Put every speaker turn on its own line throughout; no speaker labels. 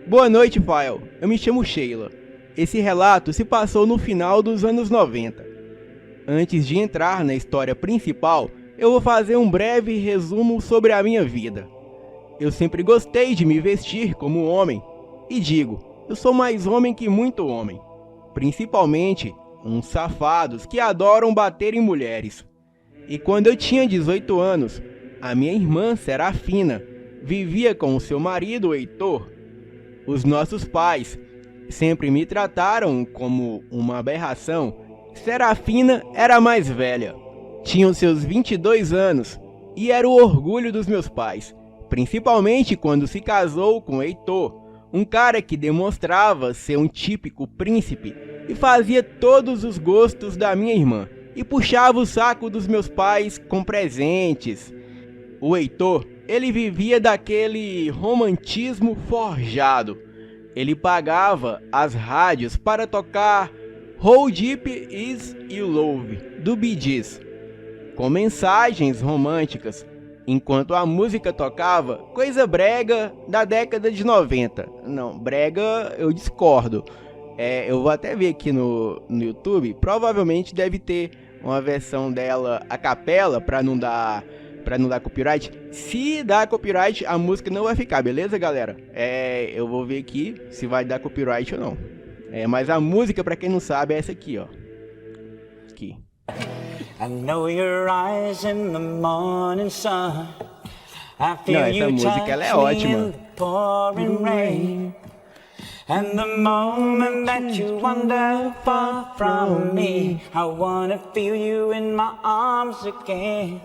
Boa noite, Fael. Eu me chamo Sheila. Esse relato se passou no final dos anos 90. Antes de entrar na história principal, eu vou fazer um breve resumo sobre a minha vida. Eu sempre gostei de me vestir como homem. E digo, eu sou mais homem que muito homem. Principalmente uns safados que adoram bater em mulheres. E quando eu tinha 18 anos, a minha irmã Serafina vivia com o seu marido Heitor. Os nossos pais sempre me trataram como uma aberração. Serafina era a mais velha, tinha seus 22 anos e era o orgulho dos meus pais, principalmente quando se casou com Heitor, um cara que demonstrava ser um típico príncipe e fazia todos os gostos da minha irmã e puxava o saco dos meus pais com presentes. O Heitor, ele vivia daquele romantismo forjado. Ele pagava as rádios para tocar How Deep Is Your Love, do Bee Gees, com mensagens românticas, enquanto a música tocava coisa brega da década de 90. Não, brega eu discordo. Eu vou até ver aqui no YouTube, provavelmente deve ter uma versão dela a capela para não dar copyright. Se dá copyright, a música não vai ficar, beleza, galera? Eu vou ver aqui se vai dar copyright ou não. Mas a música, pra quem não sabe, é essa aqui, ó. Aqui. I know your eyes in the morning sun. I feel essa música ela é ótima. And the moment that you wander far from me, I wanna feel you in my arms again.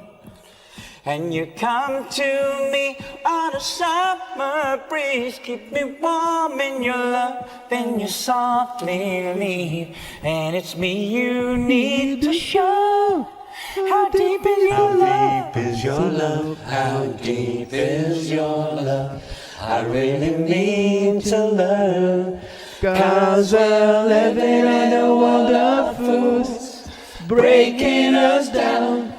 And you come to me on a summer breeze, keep me warm in your love, then you softly leave. And it's me you need to show. How deep is your love? How deep is your love? How deep is your love? I really need to learn. 'Cause we're living in a world of fools, breaking us down.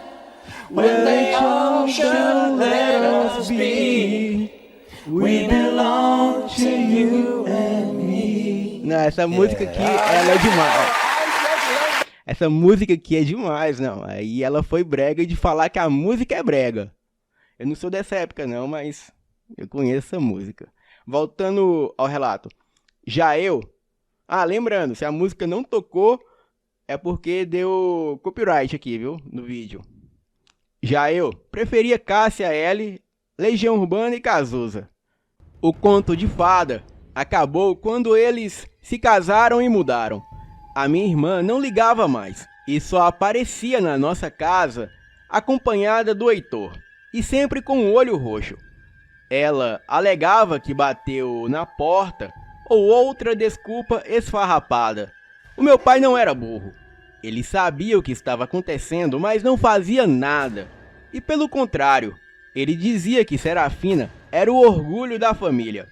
When they all should let us be, we belong to you and me. Não, essa música aqui, ela é demais. Essa música aqui é demais, não. Aí ela foi brega de falar que a música é brega. Eu não sou dessa época não, mas eu conheço essa música. Voltando ao relato. Já eu... lembrando, se a música não tocou, é porque deu copyright aqui, viu? No vídeo. Já eu preferia Cássia Eller, Legião Urbana e Cazuza. O conto de fada acabou quando eles se casaram e mudaram. A minha irmã não ligava mais e só aparecia na nossa casa acompanhada do Heitor e sempre com o olho roxo. Ela alegava que bateu na porta ou outra desculpa esfarrapada. O meu pai não era burro. Ele sabia o que estava acontecendo, mas não fazia nada. E pelo contrário, ele dizia que Serafina era o orgulho da família.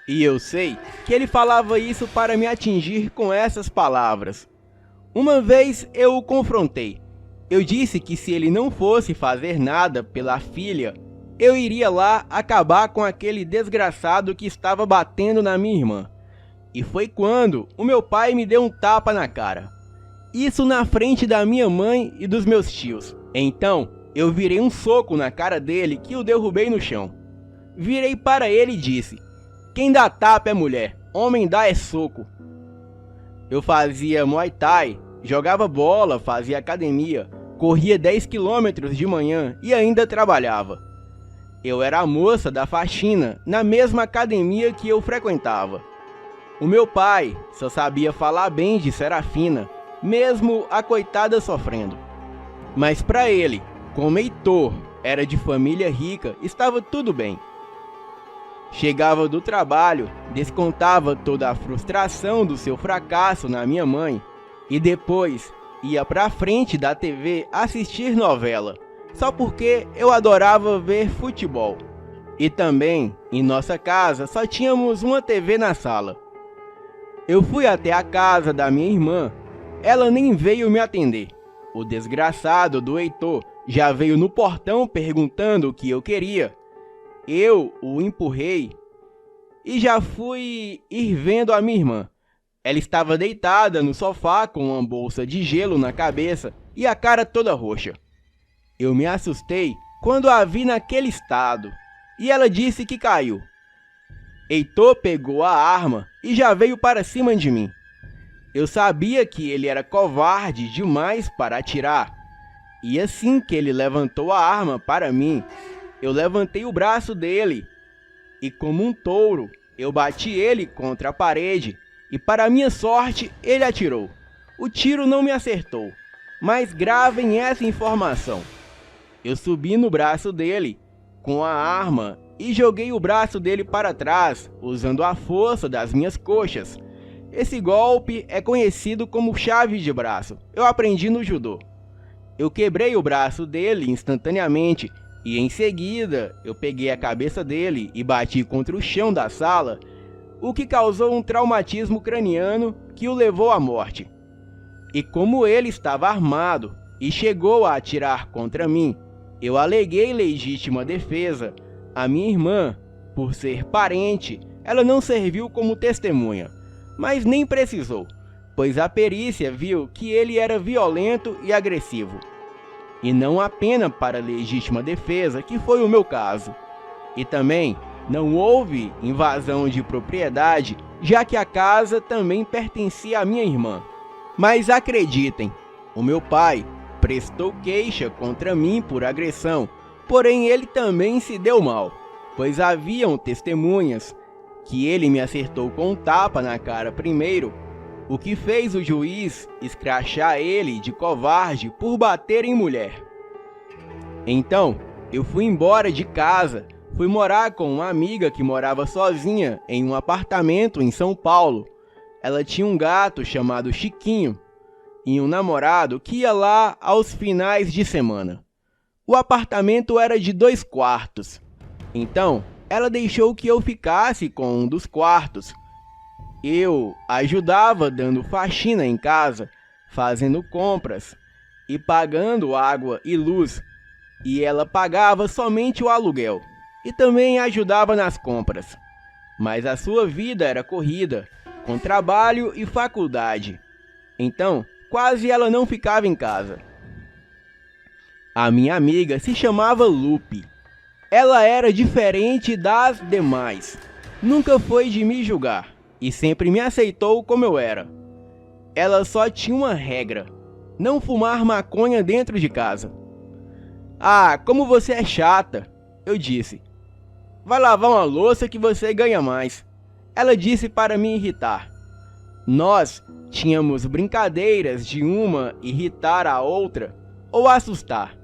E eu sei que ele falava isso para me atingir com essas palavras. Uma vez eu o confrontei. Eu disse que se ele não fosse fazer nada pela filha, eu iria lá acabar com aquele desgraçado que estava batendo na minha irmã. E foi quando o meu pai me deu um tapa na cara. Isso na frente da minha mãe e dos meus tios. Então, eu virei um soco na cara dele que o derrubei no chão. Virei para ele e disse: quem dá tapa é mulher, homem dá é soco. Eu fazia Muay Thai, jogava bola, fazia academia, corria 10 km de manhã e ainda trabalhava. Eu era a moça da faxina na mesma academia que eu frequentava. O meu pai só sabia falar bem de Serafina, mesmo a coitada sofrendo. Mas para ele, como Heitor era de família rica, estava tudo bem. Chegava do trabalho, descontava toda a frustração do seu fracasso na minha mãe e depois ia para a frente da TV assistir novela, só porque eu adorava ver futebol. E também, em nossa casa, só tínhamos uma TV na sala. Eu fui até a casa da minha irmã. Ela nem veio me atender. O desgraçado do Heitor já veio no portão perguntando o que eu queria. Eu o empurrei
e já fui ir vendo a minha irmã. Ela estava deitada no sofá com uma bolsa de gelo na cabeça e a cara toda roxa. Eu me assustei quando a vi naquele estado e ela disse que caiu. Heitor pegou a arma e já veio para cima de mim. Eu sabia que ele era covarde demais para atirar. E assim que ele levantou a arma para mim, eu levantei o braço dele e, como um touro, eu bati ele contra a parede e, para minha sorte, ele atirou. O tiro não me acertou, mas gravem essa informação. Eu subi no braço dele com a arma e joguei o braço dele para trás, usando a força das minhas coxas. Esse golpe é conhecido como chave de braço. Eu aprendi no judô. Eu quebrei o braço dele instantaneamente e, em seguida, eu peguei a cabeça dele e bati contra o chão da sala, o que causou um traumatismo craniano que o levou à morte. E como ele estava armado e chegou a atirar contra mim, eu aleguei legítima defesa. A minha irmã, por ser parente, ela não serviu como testemunha, mas nem precisou, pois a perícia viu que ele era violento e agressivo. E não a pena para legítima defesa, que foi o meu caso. E também não houve invasão de propriedade, já que a casa também pertencia à minha irmã. Mas acreditem, o meu pai prestou queixa contra mim por agressão, porém ele também se deu mal, pois haviam testemunhas que ele me acertou com um tapa na cara primeiro, o que fez o juiz escrachar ele de covarde por bater em mulher. Então, eu fui embora de casa, fui morar com uma amiga que morava sozinha em um apartamento em São Paulo. Ela tinha um gato chamado Chiquinho e um namorado que ia lá aos finais de semana. O apartamento era de 2 quartos, então ela deixou que eu ficasse com um dos quartos. Eu ajudava dando faxina em casa, fazendo compras e pagando água e luz, e ela pagava somente o aluguel e também ajudava nas compras. Mas a sua vida era corrida, com trabalho e faculdade, então quase ela não ficava em casa. A minha amiga se chamava Lupe. Ela era diferente das demais. Nunca foi de me julgar e sempre me aceitou como eu era. Ela só tinha uma regra: não fumar maconha dentro de casa. Ah, como você é chata, eu disse. Vai lavar uma louça que você ganha mais. Ela disse para me irritar. Nós tínhamos brincadeiras de uma irritar a outra ou assustar.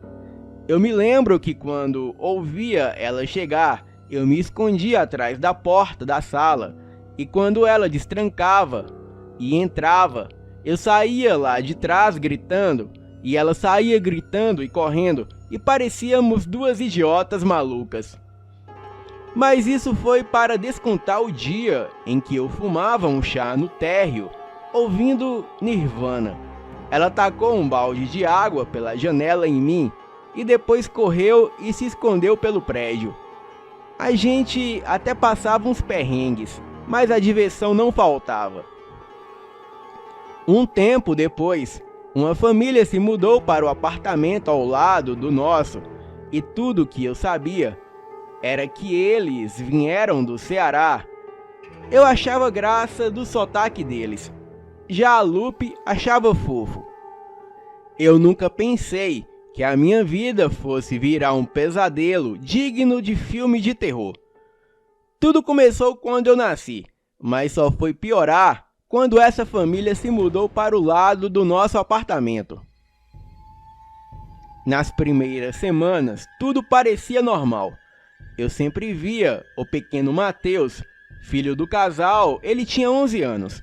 Eu me lembro que quando ouvia ela chegar, eu me escondia atrás da porta da sala, e quando ela destrancava e entrava, eu saía lá de trás gritando, e ela saía gritando e correndo, e parecíamos 2 idiotas malucas. Mas isso foi para descontar o dia em que eu fumava um chá no térreo, ouvindo Nirvana. Ela tacou um balde de água pela janela em mim, e depois correu e se escondeu pelo prédio. A gente até passava uns perrengues, mas a diversão não faltava. Um tempo depois, uma família se mudou para o apartamento ao lado do nosso, e tudo que eu sabia era que eles vieram do Ceará. Eu achava graça do sotaque deles. Já a Lupe achava fofo. Eu nunca pensei que a minha vida fosse virar um pesadelo digno de filme de terror. Tudo começou quando eu nasci, mas só foi piorar quando essa família se mudou para o lado do nosso apartamento. Nas primeiras semanas, tudo parecia normal. Eu sempre via o pequeno Mateus, filho do casal. Ele tinha 11 anos.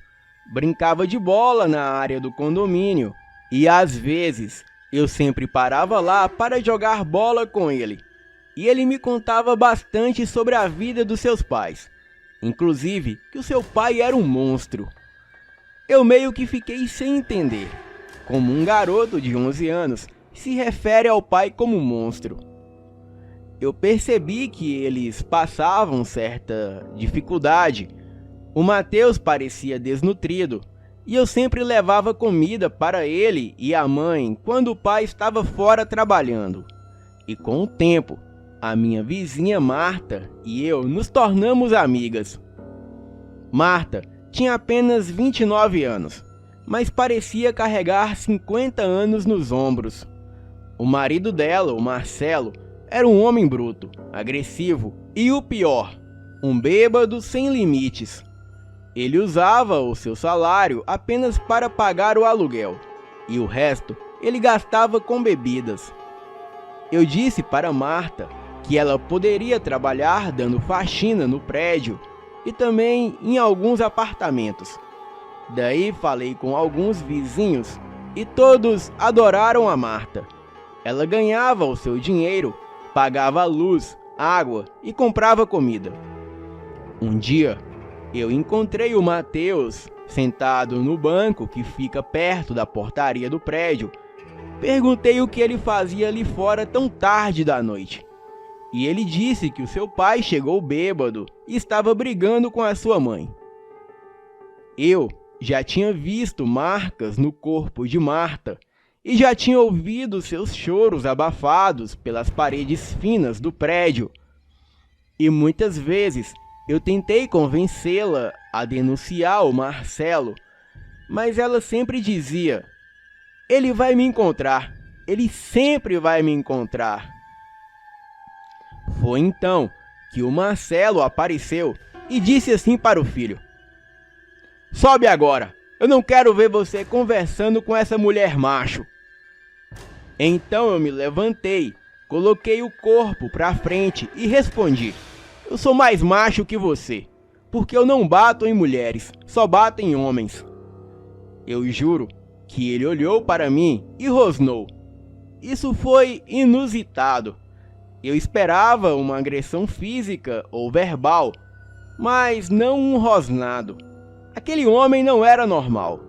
Brincava de bola na área do condomínio e às vezes eu sempre parava lá para jogar bola com ele. E ele me contava bastante sobre a vida dos seus pais, inclusive que o seu pai era um monstro. Eu meio que fiquei sem entender como um garoto de 11 anos se refere ao pai como monstro. Eu percebi que eles passavam certa dificuldade. O Mateus parecia desnutrido e eu sempre levava comida para ele e a mãe quando o pai estava fora trabalhando. E com o tempo, a minha vizinha Marta e eu nos tornamos amigas. Marta tinha apenas 29 anos, mas parecia carregar 50 anos nos ombros. O marido dela, o Marcelo, era um homem bruto, agressivo e o pior, um bêbado sem limites. Ele usava o seu salário apenas para pagar o aluguel, e o resto ele gastava com bebidas. Eu disse para Marta que ela poderia trabalhar dando faxina no prédio e também em alguns apartamentos. Daí falei com alguns vizinhos e todos adoraram a Marta. Ela ganhava o seu dinheiro, pagava luz, água e comprava comida. Um dia, eu encontrei o Mateus sentado no banco que fica perto da portaria do prédio. Perguntei o que ele fazia ali fora tão tarde da noite. E ele disse que o seu pai chegou bêbado e estava brigando com a sua mãe. Eu já tinha visto marcas no corpo de Marta e já tinha ouvido seus choros abafados pelas paredes finas do prédio. E muitas vezes eu tentei convencê-la a denunciar o Marcelo, mas ela sempre dizia: "Ele vai me encontrar, ele sempre vai me encontrar." Foi então que o Marcelo apareceu e disse assim para o filho: "Sobe agora, eu não quero ver você conversando com essa mulher macho." Então eu me levantei, coloquei o corpo para frente e respondi: "Eu sou mais macho que você, porque eu não bato em mulheres, só bato em homens." Eu juro que ele olhou para mim e rosnou. Isso foi inusitado. Eu esperava uma agressão física ou verbal, mas não um rosnado. Aquele homem não era normal.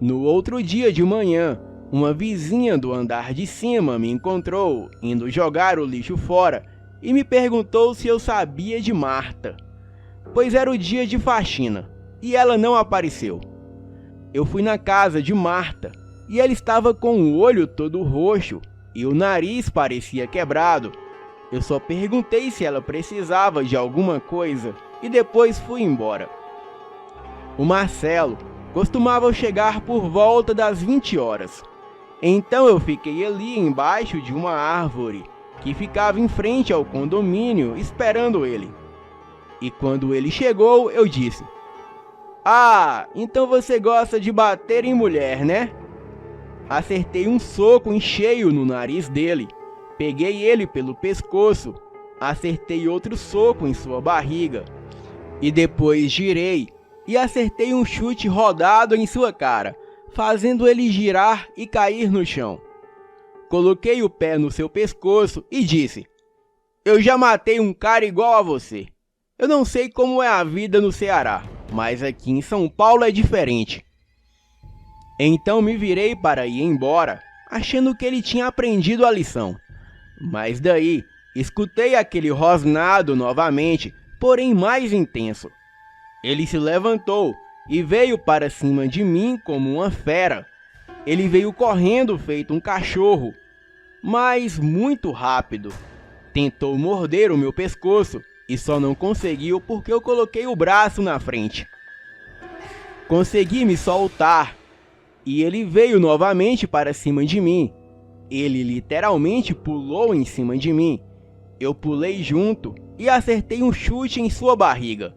No outro dia de manhã, uma vizinha do andar de cima me encontrou indo jogar o lixo fora e me perguntou se eu sabia de Marta, pois era o dia de faxina e ela não apareceu. Eu fui na casa de Marta e ela estava com o olho todo roxo e o nariz parecia quebrado. Eu só perguntei se ela precisava de alguma coisa e depois fui embora. O Marcelo costumava chegar por volta das 20 horas. Então eu fiquei ali embaixo de uma árvore que ficava em frente ao condomínio esperando ele. E quando ele chegou, eu disse: "Ah, então você gosta de bater em mulher, né?" Acertei um soco em cheio no nariz dele, peguei ele pelo pescoço, acertei outro soco em sua barriga, e depois girei e acertei um chute rodado em sua cara, fazendo ele girar e cair no chão. Coloquei o pé no seu pescoço e disse: "Eu já matei um cara igual a você. Eu não sei como é a vida no Ceará, mas aqui em São Paulo é diferente." Então me virei para ir embora, achando que ele tinha aprendido a lição. Mas daí, escutei aquele rosnado novamente, porém mais intenso. Ele se levantou e veio para cima de mim como uma fera. Ele veio correndo feito um cachorro, mas muito rápido. Tentou morder o meu pescoço e só não conseguiu porque eu coloquei o braço na frente. Consegui me soltar e ele veio novamente para cima de mim. Ele literalmente pulou em cima de mim. Eu pulei junto e acertei um chute em sua barriga,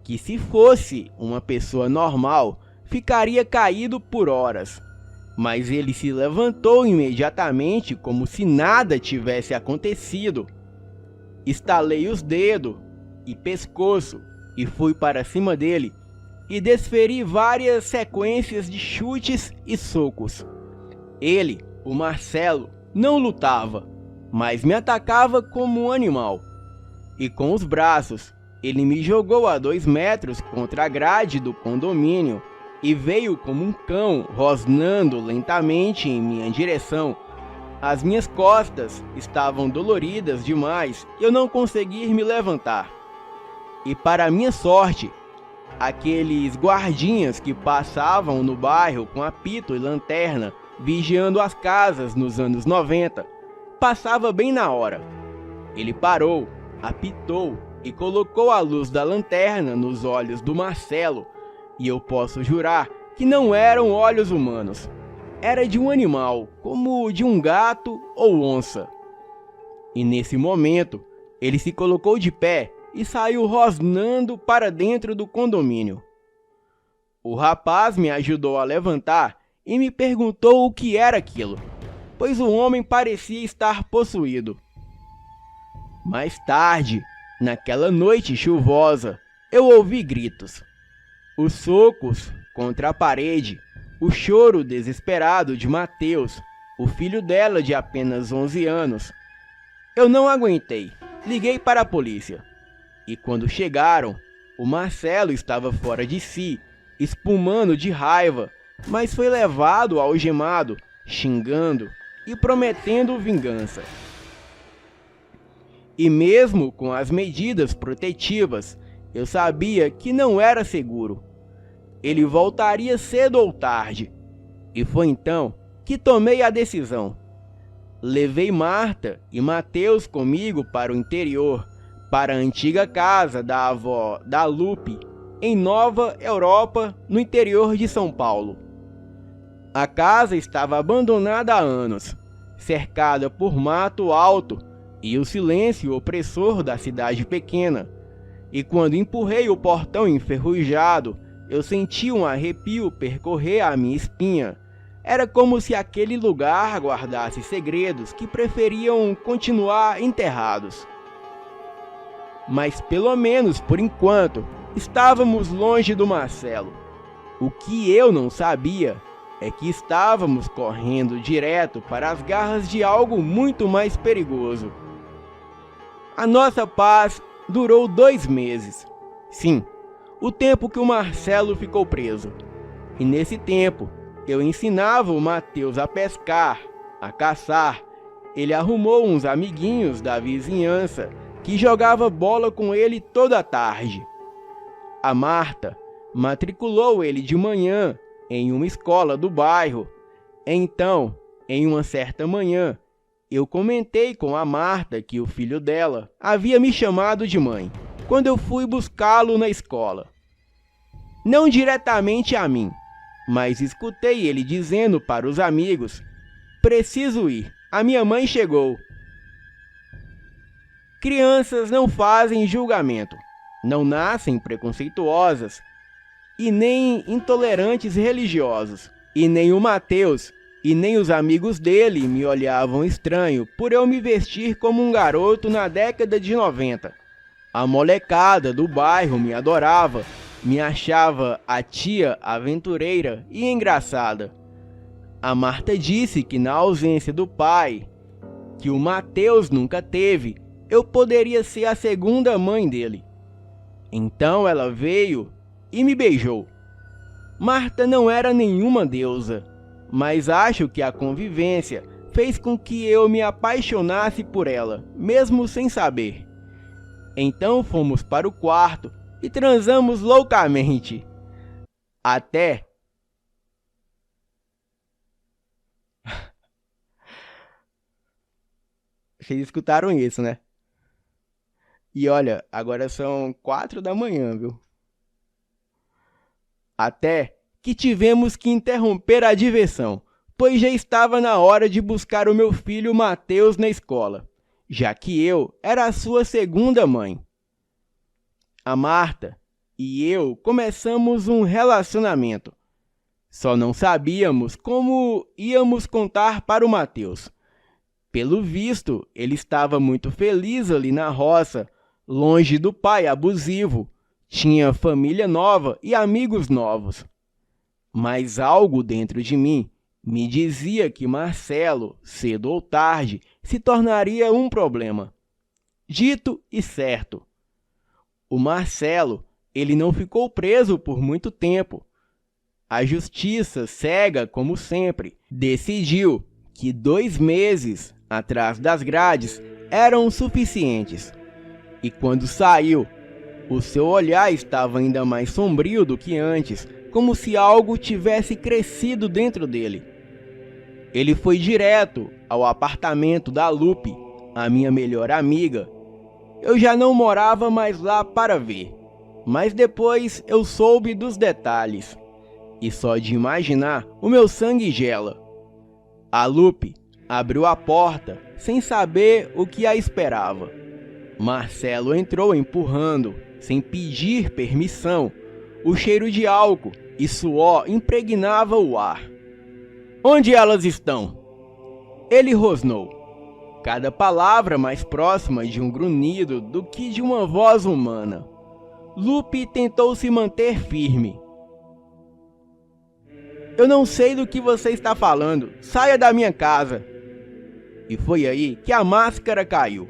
que se fosse uma pessoa normal, ficaria caído por horas. Mas ele se levantou imediatamente como se nada tivesse acontecido. Estalei os dedos e pescoço e fui para cima dele e desferi várias sequências de chutes e socos. Ele, o Marcelo, não lutava, mas me atacava como um animal. E com os braços, ele me jogou a 2 metros contra a grade do condomínio e veio como um cão rosnando lentamente em minha direção. As minhas costas estavam doloridas demais e eu não conseguia me levantar. E para minha sorte, aqueles guardinhas que passavam no bairro com apito e lanterna, vigiando as casas nos anos 90, passava bem na hora. Ele parou, apitou e colocou a luz da lanterna nos olhos do Marcelo, e eu posso jurar que não eram olhos humanos. Era de um animal, como de um gato ou onça. E nesse momento, ele se colocou de pé e saiu rosnando para dentro do condomínio. O rapaz me ajudou a levantar e me perguntou o que era aquilo, pois o homem parecia estar possuído. Mais tarde, naquela noite chuvosa, eu ouvi gritos. Os socos contra a parede, o choro desesperado de Mateus, o filho dela de apenas 11 anos. Eu não aguentei, liguei para a polícia. E quando chegaram, o Marcelo estava fora de si, espumando de raiva, mas foi levado algemado, xingando e prometendo vingança. E mesmo com as medidas protetivas, eu sabia que não era seguro. Ele voltaria cedo ou tarde. E foi então que tomei a decisão. Levei Marta e Mateus comigo para o interior, para a antiga casa da avó da Lupe, em Nova Europa, no interior de São Paulo. A casa estava abandonada há anos, cercada por mato alto e o silêncio opressor da cidade pequena. E quando empurrei o portão enferrujado, eu senti um arrepio percorrer a minha espinha. Era como se aquele lugar guardasse segredos que preferiam continuar enterrados. Mas pelo menos por enquanto, estávamos longe do Marcelo. O que eu não sabia é que estávamos correndo direto para as garras de algo muito mais perigoso. A nossa paz durou 2 meses. Sim, o tempo que o Marcelo ficou preso. E nesse tempo, eu ensinava o Mateus a pescar, a caçar. Ele arrumou uns amiguinhos da vizinhança que jogava bola com ele toda a tarde. A Marta matriculou ele de manhã em uma escola do bairro. Então, em uma certa manhã, eu comentei com a Marta que o filho dela havia me chamado de mãe quando eu fui buscá-lo na escola. Não diretamente a mim, mas escutei ele dizendo para os amigos: "Preciso ir, a minha mãe chegou." Crianças não fazem julgamento, não nascem preconceituosas e nem intolerantes religiosos. E nem o Mateus e nem os amigos dele me olhavam estranho por eu me vestir como um garoto na década de 90. A molecada do bairro me adorava, me achava a tia aventureira e engraçada. A Marta disse que na ausência do pai, que o Mateus nunca teve, eu poderia ser a segunda mãe dele. Então ela veio e me beijou. Marta não era nenhuma deusa, mas acho que a convivência fez com que eu me apaixonasse por ela, mesmo sem saber. Então fomos para o quarto e transamos loucamente. Até... Vocês escutaram isso, né? E olha, agora são 4 da manhã, viu? Até que tivemos que interromper a diversão, pois já estava na hora de buscar o meu filho Mateus na escola, já que eu era a sua segunda mãe. A Marta e eu começamos um relacionamento. Só não sabíamos como íamos contar para o Mateus. Pelo visto, ele estava muito feliz ali na roça, longe do pai abusivo, tinha família nova e amigos novos. Mas algo dentro de mim me dizia que Marcelo, cedo ou tarde, se tornaria um problema. Dito e certo. O Marcelo, ele não ficou preso por muito tempo. A justiça, cega como sempre, decidiu que 2 meses atrás das grades eram suficientes. E quando saiu, o seu olhar estava ainda mais sombrio do que antes, como se algo tivesse crescido dentro dele. Ele foi direto ao apartamento da Lupe, a minha melhor amiga. Eu já não morava mais lá para ver, mas depois eu soube dos detalhes. E só de imaginar, o meu sangue gela. A Lupe abriu a porta sem saber o que a esperava. Marcelo entrou empurrando, sem pedir permissão. O cheiro de álcool e suor impregnava o ar. Onde elas estão? Ele rosnou, cada palavra mais próxima de um grunhido do que de uma voz humana. Lupe tentou se manter firme. Eu não sei do que você está falando. Saia da minha casa. E foi aí que a máscara caiu.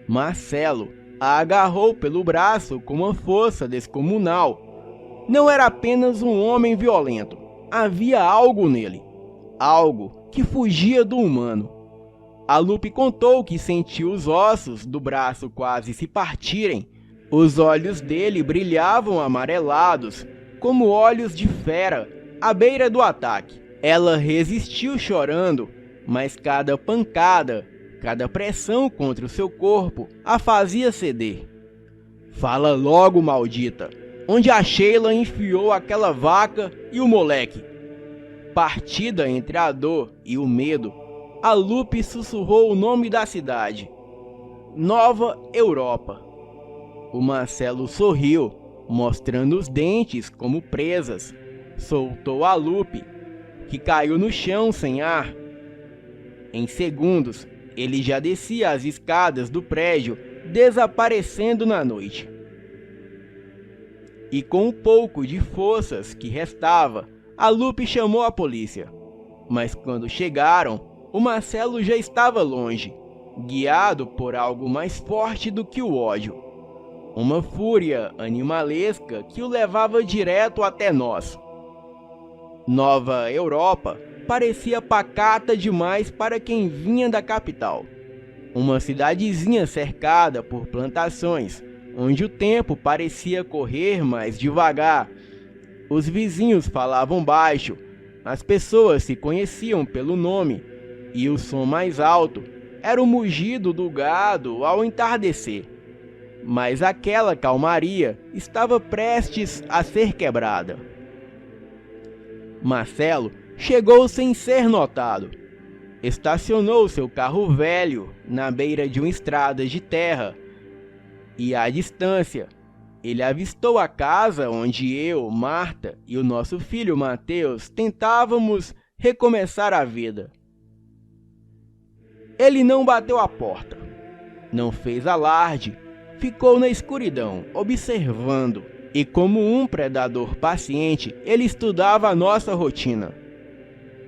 Marcelo a agarrou pelo braço com uma força descomunal. Não era apenas um homem violento. Havia algo nele. Algo que fugia do humano. A Lupe contou que sentiu os ossos do braço quase se partirem. Os olhos dele brilhavam amarelados, como olhos de fera, à beira do ataque. Ela resistiu chorando, mas cada pancada, cada pressão contra o seu corpo a fazia ceder. Fala logo, maldita, onde a Sheila enfiou aquela vaca e o moleque? Partida entre a dor e o medo, a Lupe sussurrou o nome da cidade. Nova Europa. O Marcelo sorriu, mostrando os dentes como presas. Soltou a Lupe, que caiu no chão sem ar. Em segundos, ele já descia as escadas do prédio, desaparecendo na noite. E com o pouco de forças que restava, a Lupe chamou a polícia. Mas quando chegaram, o Marcelo já estava longe, guiado por algo mais forte do que o ódio. Uma fúria animalesca que o levava direto até nós. Nova Europa parecia pacata demais para quem vinha da capital. Uma cidadezinha cercada por plantações, onde o tempo parecia correr mais devagar. Os vizinhos falavam baixo, as pessoas se conheciam pelo nome, e o som mais alto era o mugido do gado ao entardecer. Mas aquela calmaria estava prestes a ser quebrada. Marcelo chegou sem ser notado. Estacionou seu carro velho na beira de uma estrada de terra. E à distância, ele avistou a casa onde eu, Marta e o nosso filho Mateus tentávamos recomeçar a vida. Ele não bateu a porta, não fez alarde, ficou na escuridão, observando. E como um predador paciente, ele estudava a nossa rotina.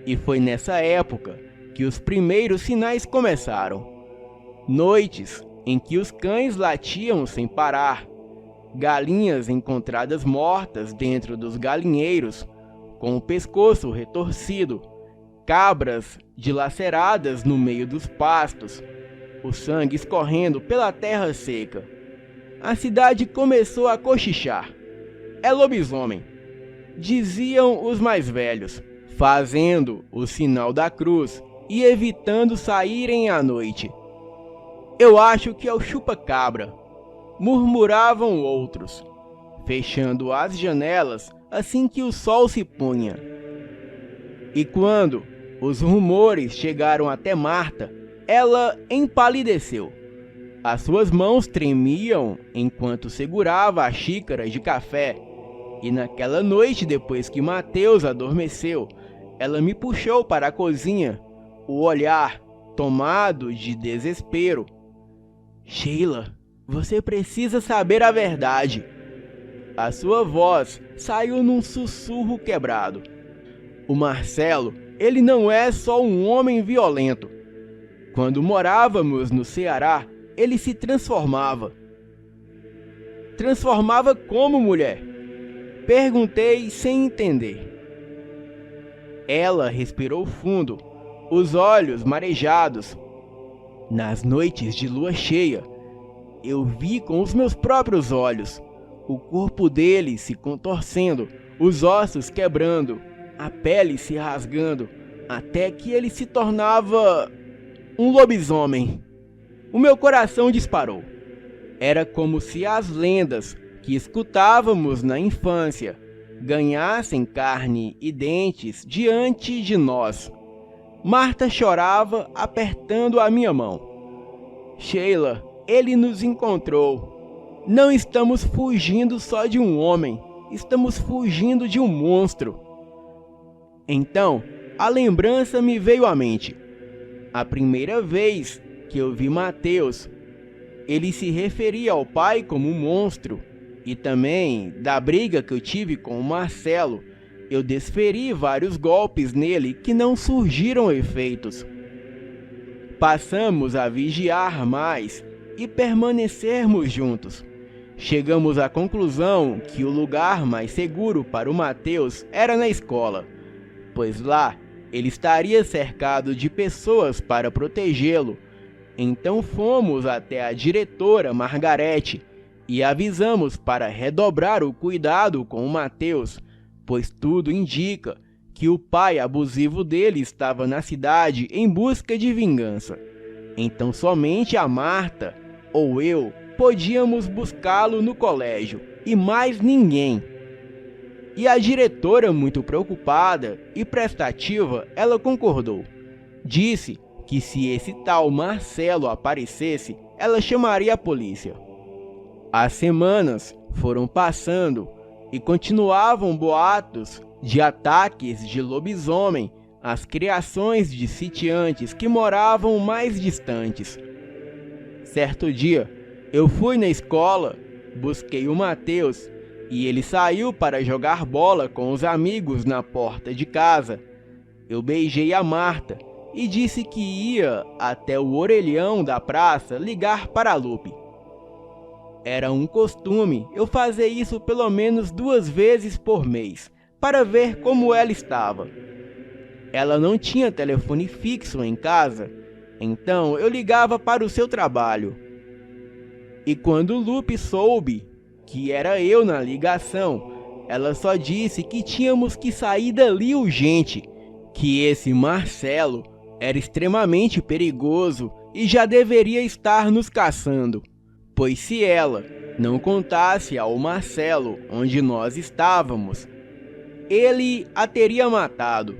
E foi nessa época que os primeiros sinais começaram. Noites em que os cães latiam sem parar, galinhas encontradas mortas dentro dos galinheiros, com o pescoço retorcido, cabras dilaceradas no meio dos pastos, o sangue escorrendo pela terra seca. A cidade começou a cochichar. É lobisomem, diziam os mais velhos, fazendo o sinal da cruz e evitando saírem à noite. Eu acho que é o chupa-cabra, murmuravam outros, fechando as janelas assim que o sol se punha. E quando os rumores chegaram até Marta, ela empalideceu. As suas mãos tremiam enquanto segurava a xícara de café. E naquela noite, depois que Mateus adormeceu, ela me puxou para a cozinha, o olhar tomado de desespero. Sheila, você precisa saber a verdade. A sua voz saiu num sussurro quebrado. O Marcelo, ele não é só um homem violento. Quando morávamos no Ceará, ele se transformava. Transformava como, mulher? Perguntei sem entender. Ela respirou fundo, os olhos marejados. Nas noites de lua cheia, eu vi com os meus próprios olhos o corpo dele se contorcendo, os ossos quebrando, a pele se rasgando, até que ele se tornava um lobisomem. O meu coração disparou. Era como se as lendas que escutávamos na infância ganhassem carne e dentes diante de nós. Marta chorava apertando a minha mão. Sheila, ele nos encontrou. Não estamos fugindo só de um homem, estamos fugindo de um monstro. Então, a lembrança me veio à mente. A primeira vez que eu vi Mateus, ele se referia ao pai como um monstro. E também da briga que eu tive com o Marcelo, eu desferi vários golpes nele que não surgiram efeitos. Passamos a vigiar mais e permanecermos juntos. Chegamos à conclusão que o lugar mais seguro para o Mateus era na escola, pois lá ele estaria cercado de pessoas para protegê-lo. Então fomos até a diretora Margarete e avisamos para redobrar o cuidado com o Mateus, pois tudo indica que o pai abusivo dele estava na cidade em busca de vingança. Então somente a Marta ou eu podíamos buscá-lo no colégio, e mais ninguém. E a diretora, muito preocupada e prestativa, ela concordou. Disse que se esse tal Marcelo aparecesse, ela chamaria a polícia. As semanas foram passando e continuavam boatos de ataques de lobisomem às criações de sitiantes que moravam mais distantes. Certo dia, eu fui na escola, busquei o Mateus e ele saiu para jogar bola com os amigos na porta de casa. Eu beijei a Marta e disse que ia até o orelhão da praça ligar para a Lupe. Era um costume eu fazer isso pelo menos 2 vezes por mês, para ver como ela estava. Ela não tinha telefone fixo em casa, então eu ligava para o seu trabalho. E quando Lupe soube que era eu na ligação, ela só disse que tínhamos que sair dali urgente, que esse Marcelo era extremamente perigoso e já deveria estar nos caçando, pois se ela não contasse ao Marcelo onde nós estávamos, ele a teria matado.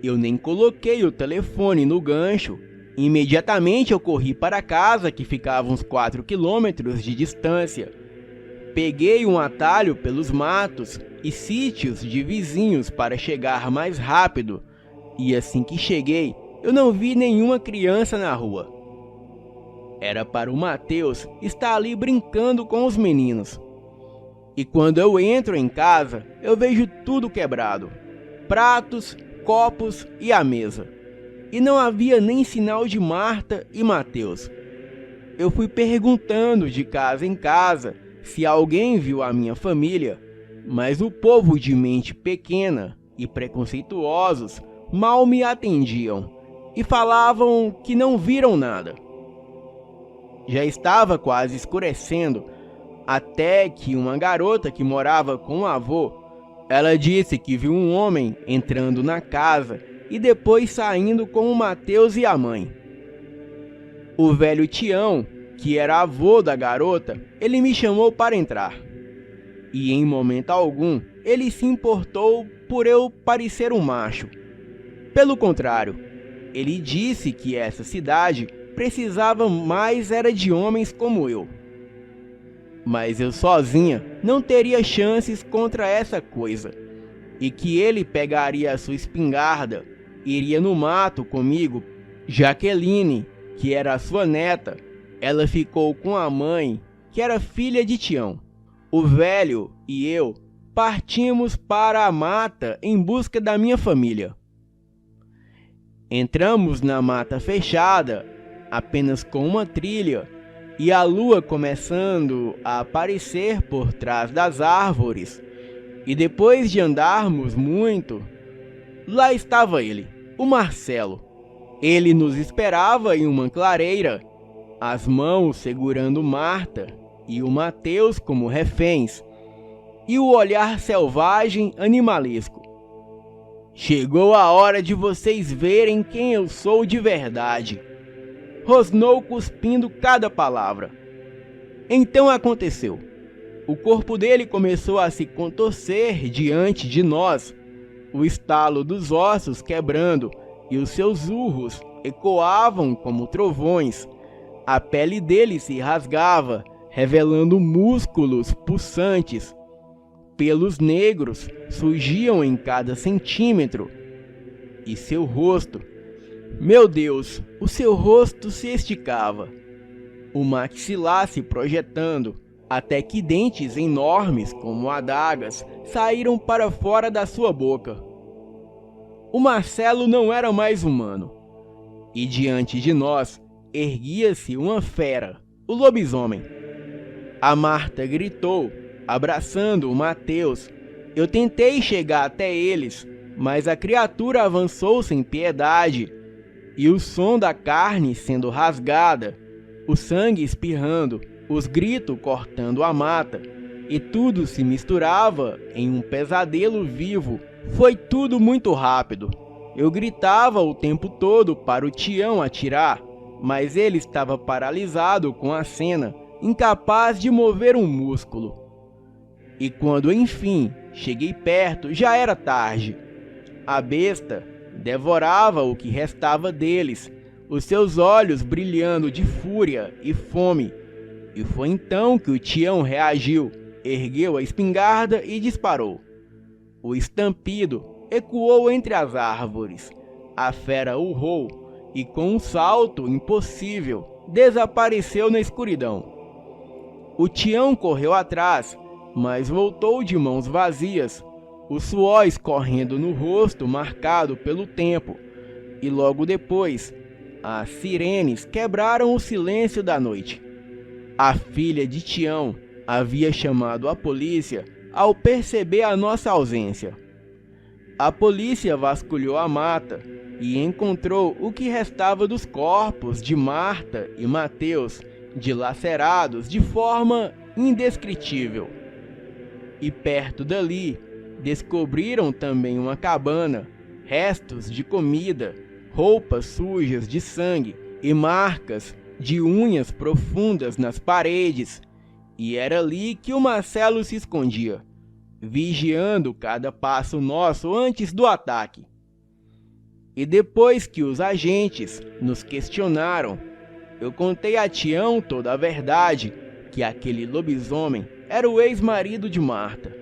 Eu nem coloquei o telefone no gancho. Imediatamente eu corri para casa, que ficava uns 4 quilômetros de distância. Peguei um atalho pelos matos e sítios de vizinhos para chegar mais rápido. E assim que cheguei, eu não vi nenhuma criança na rua. Era para o Mateus estar ali brincando com os meninos. E quando eu entro em casa, eu vejo tudo quebrado. Pratos, copos e a mesa. E não havia nem sinal de Marta e Mateus. Eu fui perguntando de casa em casa se alguém viu a minha família, mas o povo de mente pequena e preconceituosos mal me atendiam e falavam que não viram nada. Já estava quase escurecendo, até que uma garota que morava com o avô, ela disse que viu um homem entrando na casa e depois saindo com o Mateus e a mãe. O velho Tião, que era avô da garota, ele me chamou para entrar. E em momento algum, ele se importou por eu parecer um macho. Pelo contrário, ele disse que essa cidade precisava mais era de homens como eu. Mas eu sozinha não teria chances contra essa coisa, e que ele pegaria a sua espingarda, iria no mato comigo. Jaqueline, que era a sua neta, ela ficou com a mãe, que era filha de Tião. O velho e eu partimos para a mata em busca da minha família. Entramos na mata fechada, apenas com uma trilha, e a lua começando a aparecer por trás das árvores. E depois de andarmos muito, lá estava ele, o Marcelo. Ele nos esperava em uma clareira, as mãos segurando Marta e o Mateus como reféns, e o olhar selvagem animalesco. Chegou a hora de vocês verem quem eu sou de verdade, rosnou cuspindo cada palavra. Então aconteceu. O corpo dele começou a se contorcer diante de nós, o estalo dos ossos quebrando e os seus urros ecoavam como trovões. A pele dele se rasgava, revelando músculos pulsantes. Pelos negros surgiam em cada centímetro. E seu rosto, meu Deus, o seu rosto se esticava. O maxilar se projetando, até que dentes enormes como adagas saíram para fora da sua boca. O Marcelo não era mais humano. E diante de nós erguia-se uma fera, o lobisomem. A Marta gritou, abraçando o Mateus. Eu tentei chegar até eles, mas a criatura avançou sem piedade, e o som da carne sendo rasgada, o sangue espirrando, os gritos cortando a mata, e tudo se misturava em um pesadelo vivo. Foi tudo muito rápido. Eu gritava o tempo todo para o Tião atirar, mas ele estava paralisado com a cena, incapaz de mover um músculo. E quando enfim cheguei perto, já era tarde. A besta devorava o que restava deles, os seus olhos brilhando de fúria e fome. E foi então que o Tião reagiu, ergueu a espingarda e disparou. O estampido ecoou entre as árvores. A fera urrou e, com um salto impossível, desapareceu na escuridão. O Tião correu atrás, mas voltou de mãos vazias, o suor escorrendo no rosto marcado pelo tempo. E logo depois, as sirenes quebraram o silêncio da noite. A filha de Tião havia chamado a polícia ao perceber a nossa ausência. A polícia vasculhou a mata e encontrou o que restava dos corpos de Marta e Mateus, dilacerados de forma indescritível. E perto dali, descobriram também uma cabana, restos de comida, roupas sujas de sangue e marcas de unhas profundas nas paredes. E era ali que o Marcelo se escondia, vigiando cada passo nosso antes do ataque. E depois que os agentes nos questionaram, eu contei a Tião toda a verdade, que aquele lobisomem era o ex-marido de Marta.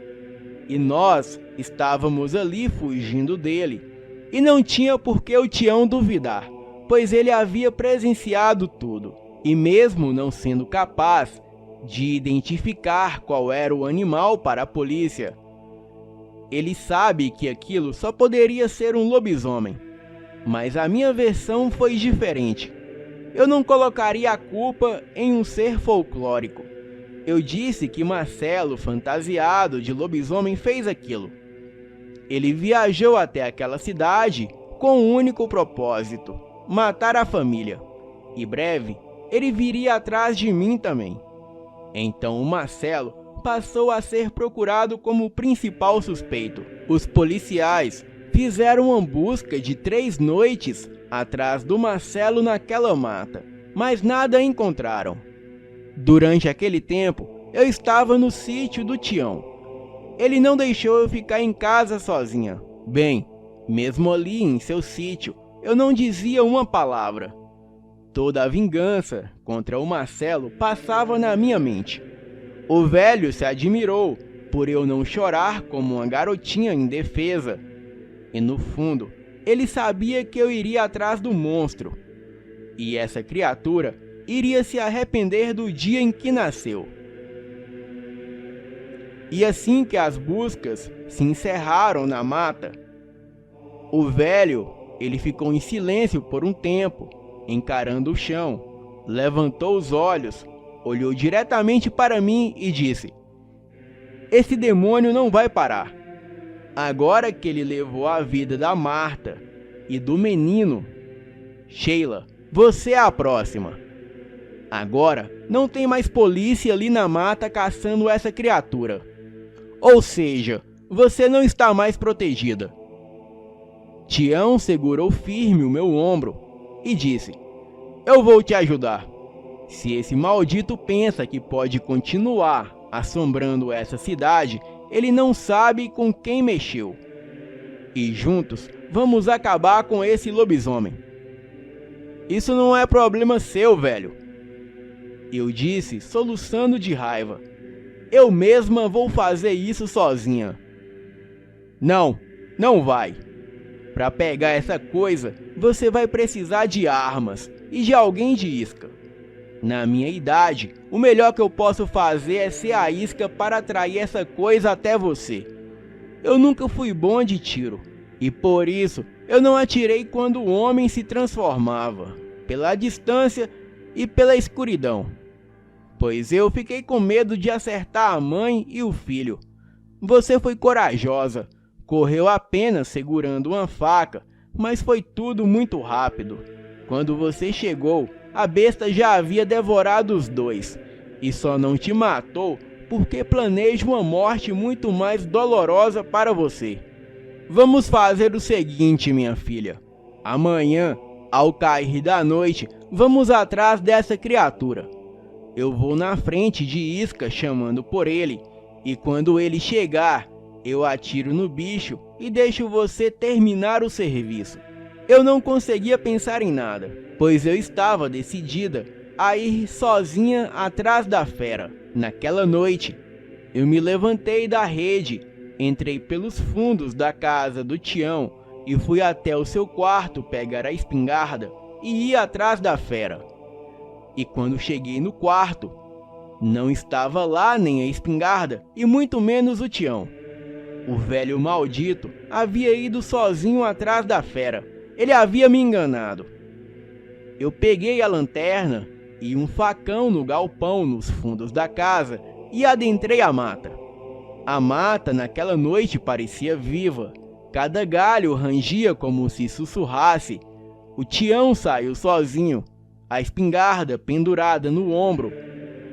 E nós estávamos ali fugindo dele, e não tinha por que o Tião duvidar, pois ele havia presenciado tudo, e mesmo não sendo capaz de identificar qual era o animal para a polícia, ele sabe que aquilo só poderia ser um lobisomem. Mas a minha versão foi diferente. Eu não colocaria a culpa em um ser folclórico. Eu disse que Marcelo, fantasiado de lobisomem, fez aquilo. Ele viajou até aquela cidade com um único propósito: matar a família. E breve, ele viria atrás de mim também. Então o Marcelo passou a ser procurado como o principal suspeito. Os policiais fizeram uma busca de 3 noites atrás do Marcelo naquela mata, mas nada encontraram. Durante aquele tempo, eu estava no sítio do Tião. Ele não deixou eu ficar em casa sozinha. Bem, mesmo ali em seu sítio, eu não dizia uma palavra. Toda a vingança contra o Marcelo passava na minha mente. O velho se admirou por eu não chorar como uma garotinha indefesa. E no fundo, ele sabia que eu iria atrás do monstro. E essa criatura iria se arrepender do dia em que nasceu. E assim que as buscas se encerraram na mata, o velho, ele ficou em silêncio por um tempo, encarando o chão, levantou os olhos, olhou diretamente para mim e disse: "Esse demônio não vai parar. Agora que ele levou a vida da Marta, e do menino. Sheila, você é a próxima. Agora não tem mais polícia ali na mata caçando essa criatura. Ou seja, você não está mais protegida. Tião segurou firme o meu ombro e disse: eu vou te ajudar. Se esse maldito pensa que pode continuar assombrando essa cidade, ele não sabe com quem mexeu. E juntos vamos acabar com esse lobisomem. Isso não é problema seu, velho. Eu disse, soluçando de raiva. Eu mesma vou fazer isso sozinha. Não, não vai. Para pegar essa coisa, você vai precisar de armas e de alguém de isca. Na minha idade, o melhor que eu posso fazer é ser a isca para atrair essa coisa até você. Eu nunca fui bom de tiro, e por isso eu não atirei quando o homem se transformava, pela distância e pela escuridão. Pois eu fiquei com medo de acertar a mãe e o filho. Você foi corajosa, correu apenas segurando uma faca, mas foi tudo muito rápido. Quando você chegou, a besta já havia devorado os dois, e só não te matou porque planeja uma morte muito mais dolorosa para você. Vamos fazer o seguinte, minha filha. Amanhã, ao cair da noite, vamos atrás dessa criatura. Eu vou na frente de isca chamando por ele, e quando ele chegar, eu atiro no bicho e deixo você terminar o serviço. Eu não conseguia pensar em nada, pois eu estava decidida a ir sozinha atrás da fera. Naquela noite, eu me levantei da rede, entrei pelos fundos da casa do Tião e fui até o seu quarto pegar a espingarda e ir atrás da fera. E quando cheguei no quarto, não estava lá nem a espingarda e muito menos o Tião. O velho maldito havia ido sozinho atrás da fera. Ele havia me enganado. Eu peguei a lanterna e um facão no galpão nos fundos da casa e adentrei a mata. A mata naquela noite parecia viva. Cada galho rangia como se sussurrasse. O Tião saiu sozinho, a espingarda pendurada no ombro,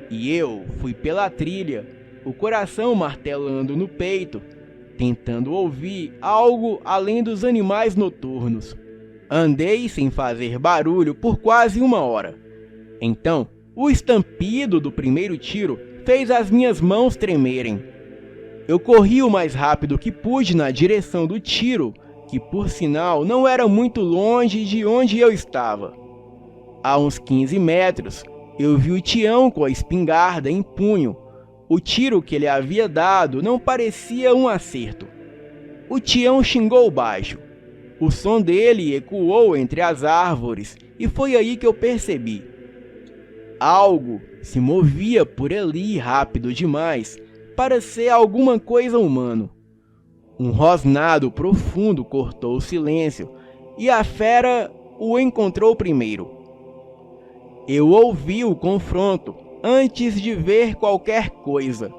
e eu fui pela trilha, o coração martelando no peito, tentando ouvir algo além dos animais noturnos. Andei sem fazer barulho por quase 1 hora. Então, o estampido do primeiro tiro fez as minhas mãos tremerem. Eu corri o mais rápido que pude na direção do tiro, que por sinal não era muito longe de onde eu estava. A uns 15 metros, eu vi o Tião com a espingarda em punho. O tiro que ele havia dado não parecia um acerto. O Tião xingou baixo. O som dele ecoou entre as árvores e foi aí que eu percebi. Algo se movia por ali rápido demais para ser alguma coisa humano. Um rosnado profundo cortou o silêncio e a fera o encontrou primeiro. Eu ouvi o confronto antes de ver qualquer coisa.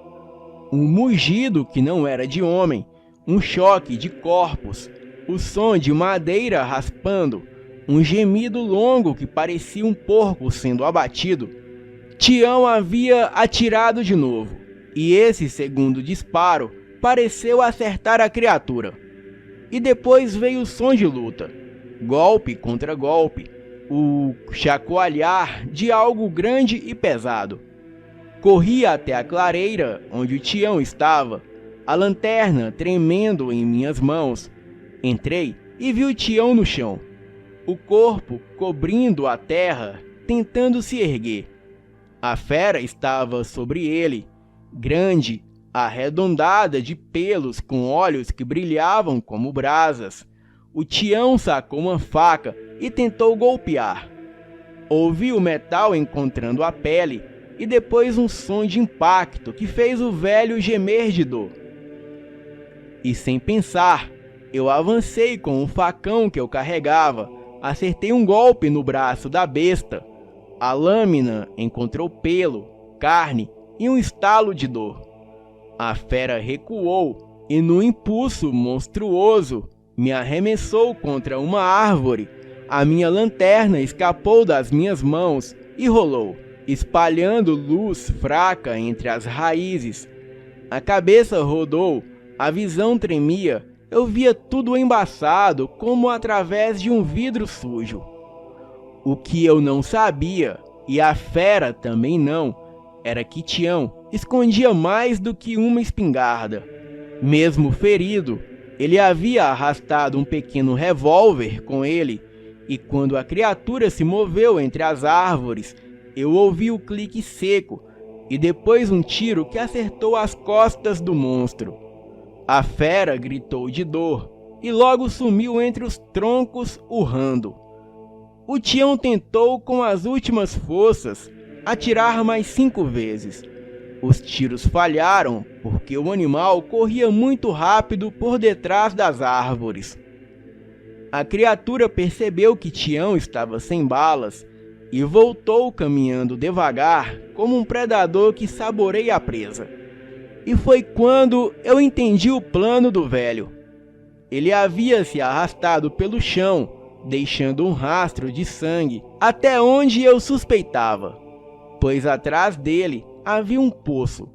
Um mugido que não era de homem, um choque de corpos, o som de madeira raspando, um gemido longo que parecia um porco sendo abatido. Tião havia atirado de novo, e esse segundo disparo pareceu acertar a criatura. E depois veio o som de luta, golpe contra golpe, o chacoalhar de algo grande e pesado. Corri até a clareira onde o Tião estava, a lanterna tremendo em minhas mãos. Entrei e vi o Tião no chão, o corpo cobrindo a terra, tentando se erguer. A fera estava sobre ele, grande, arredondada de pelos com olhos que brilhavam como brasas. O Tião sacou uma faca e tentou golpear. Ouvi o metal encontrando a pele e depois um som de impacto que fez o velho gemer de dor. E sem pensar, eu avancei com o facão que eu carregava, acertei um golpe no braço da besta. A lâmina encontrou pelo, carne e um estalo de dor. A fera recuou e, no impulso monstruoso, me arremessou contra uma árvore. A minha lanterna escapou das minhas mãos e rolou, espalhando luz fraca entre as raízes. A cabeça rodou, a visão tremia, eu via tudo embaçado como através de um vidro sujo. O que eu não sabia, e a fera também não, era que Tião escondia mais do que uma espingarda. Mesmo ferido, ele havia arrastado um pequeno revólver com ele, e quando a criatura se moveu entre as árvores, eu ouvi o clique seco e depois um tiro que acertou as costas do monstro. A fera gritou de dor e logo sumiu entre os troncos urrando. O Tião tentou com as últimas forças atirar mais 5 vezes. Os tiros falharam porque o animal corria muito rápido por detrás das árvores. A criatura percebeu que Tião estava sem balas e voltou caminhando devagar como um predador que saboreia a presa. E foi quando eu entendi o plano do velho. Ele havia se arrastado pelo chão, deixando um rastro de sangue até onde eu suspeitava, pois atrás dele havia um poço.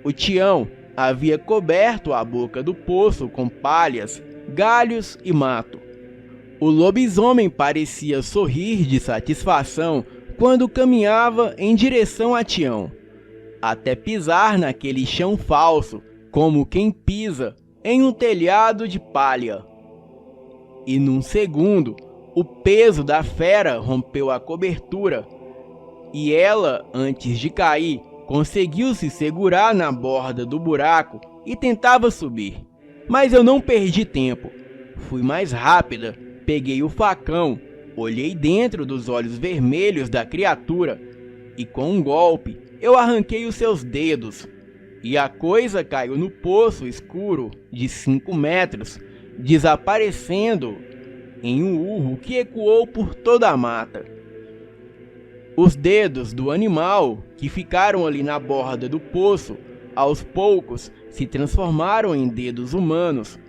O Tião havia coberto a boca do poço com palhas, galhos e mato. O lobisomem parecia sorrir de satisfação quando caminhava em direção a Tião, até pisar naquele chão falso, como quem pisa em um telhado de palha. E num segundo, o peso da fera rompeu a cobertura, e ela, antes de cair, conseguiu se segurar na borda do buraco e tentava subir. Mas eu não perdi tempo. Fui mais rápida, peguei o facão, olhei dentro dos olhos vermelhos da criatura e com um golpe eu arranquei os seus dedos. E a coisa caiu no poço escuro de 5 metros, desaparecendo em um urro que ecoou por toda a mata. Os dedos do animal, que ficaram ali na borda do poço, aos poucos se transformaram em dedos humanos.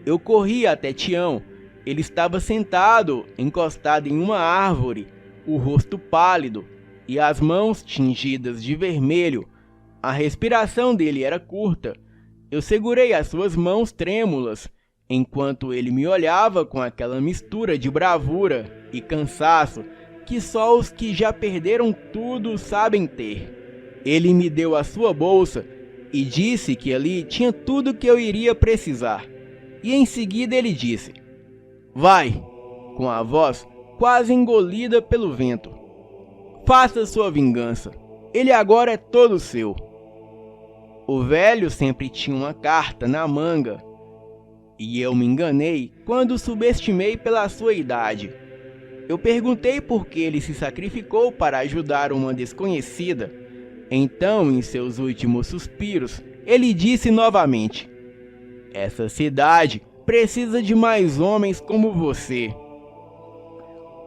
Eu corri até Tião. Ele estava sentado, encostado em uma árvore, o rosto pálido e as mãos tingidas de vermelho. A respiração dele era curta. Eu segurei as suas mãos trêmulas, enquanto ele me olhava com aquela mistura de bravura e cansaço que só os que já perderam tudo sabem ter. Ele me deu a sua bolsa e disse que ali tinha tudo que eu iria precisar. E em seguida ele disse: "Vai", com a voz quase engolida pelo vento. "Faça sua vingança. Ele agora é todo seu." O velho sempre tinha uma carta na manga, e eu me enganei quando subestimei pela sua idade. Eu perguntei por que ele se sacrificou para ajudar uma desconhecida. Então, em seus últimos suspiros, ele disse novamente: "Essa cidade precisa de mais homens como você."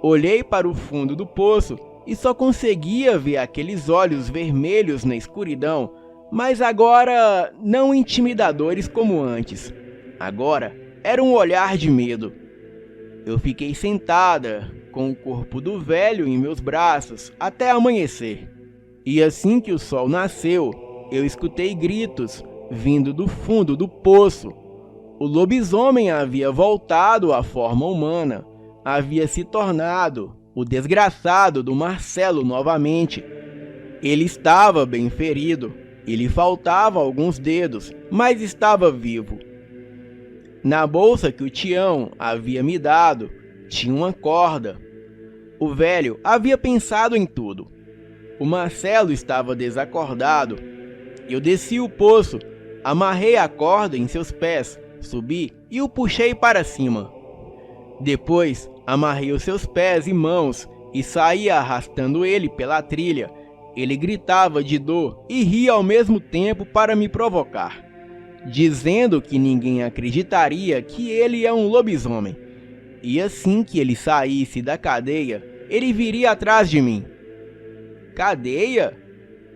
Olhei para o fundo do poço e só conseguia ver aqueles olhos vermelhos na escuridão, mas agora não intimidadores como antes. Agora era um olhar de medo. Eu fiquei sentada, com o corpo do velho em meus braços, até amanhecer. E assim que o sol nasceu, eu escutei gritos vindo do fundo do poço. O lobisomem havia voltado à forma humana, havia se tornado o desgraçado do Marcelo novamente. Ele estava bem ferido, e lhe faltavam alguns dedos, mas estava vivo. Na bolsa que o Tião havia me dado, tinha uma corda. O velho havia pensado em tudo. O Marcelo estava desacordado. Eu desci o poço, amarrei a corda em seus pés, subi e o puxei para cima. Depois, amarrei os seus pés e mãos e saí arrastando ele pela trilha. Ele gritava de dor e ria ao mesmo tempo para me provocar, dizendo que ninguém acreditaria que ele é um lobisomem. E assim que ele saísse da cadeia, ele viria atrás de mim. "Cadeia?"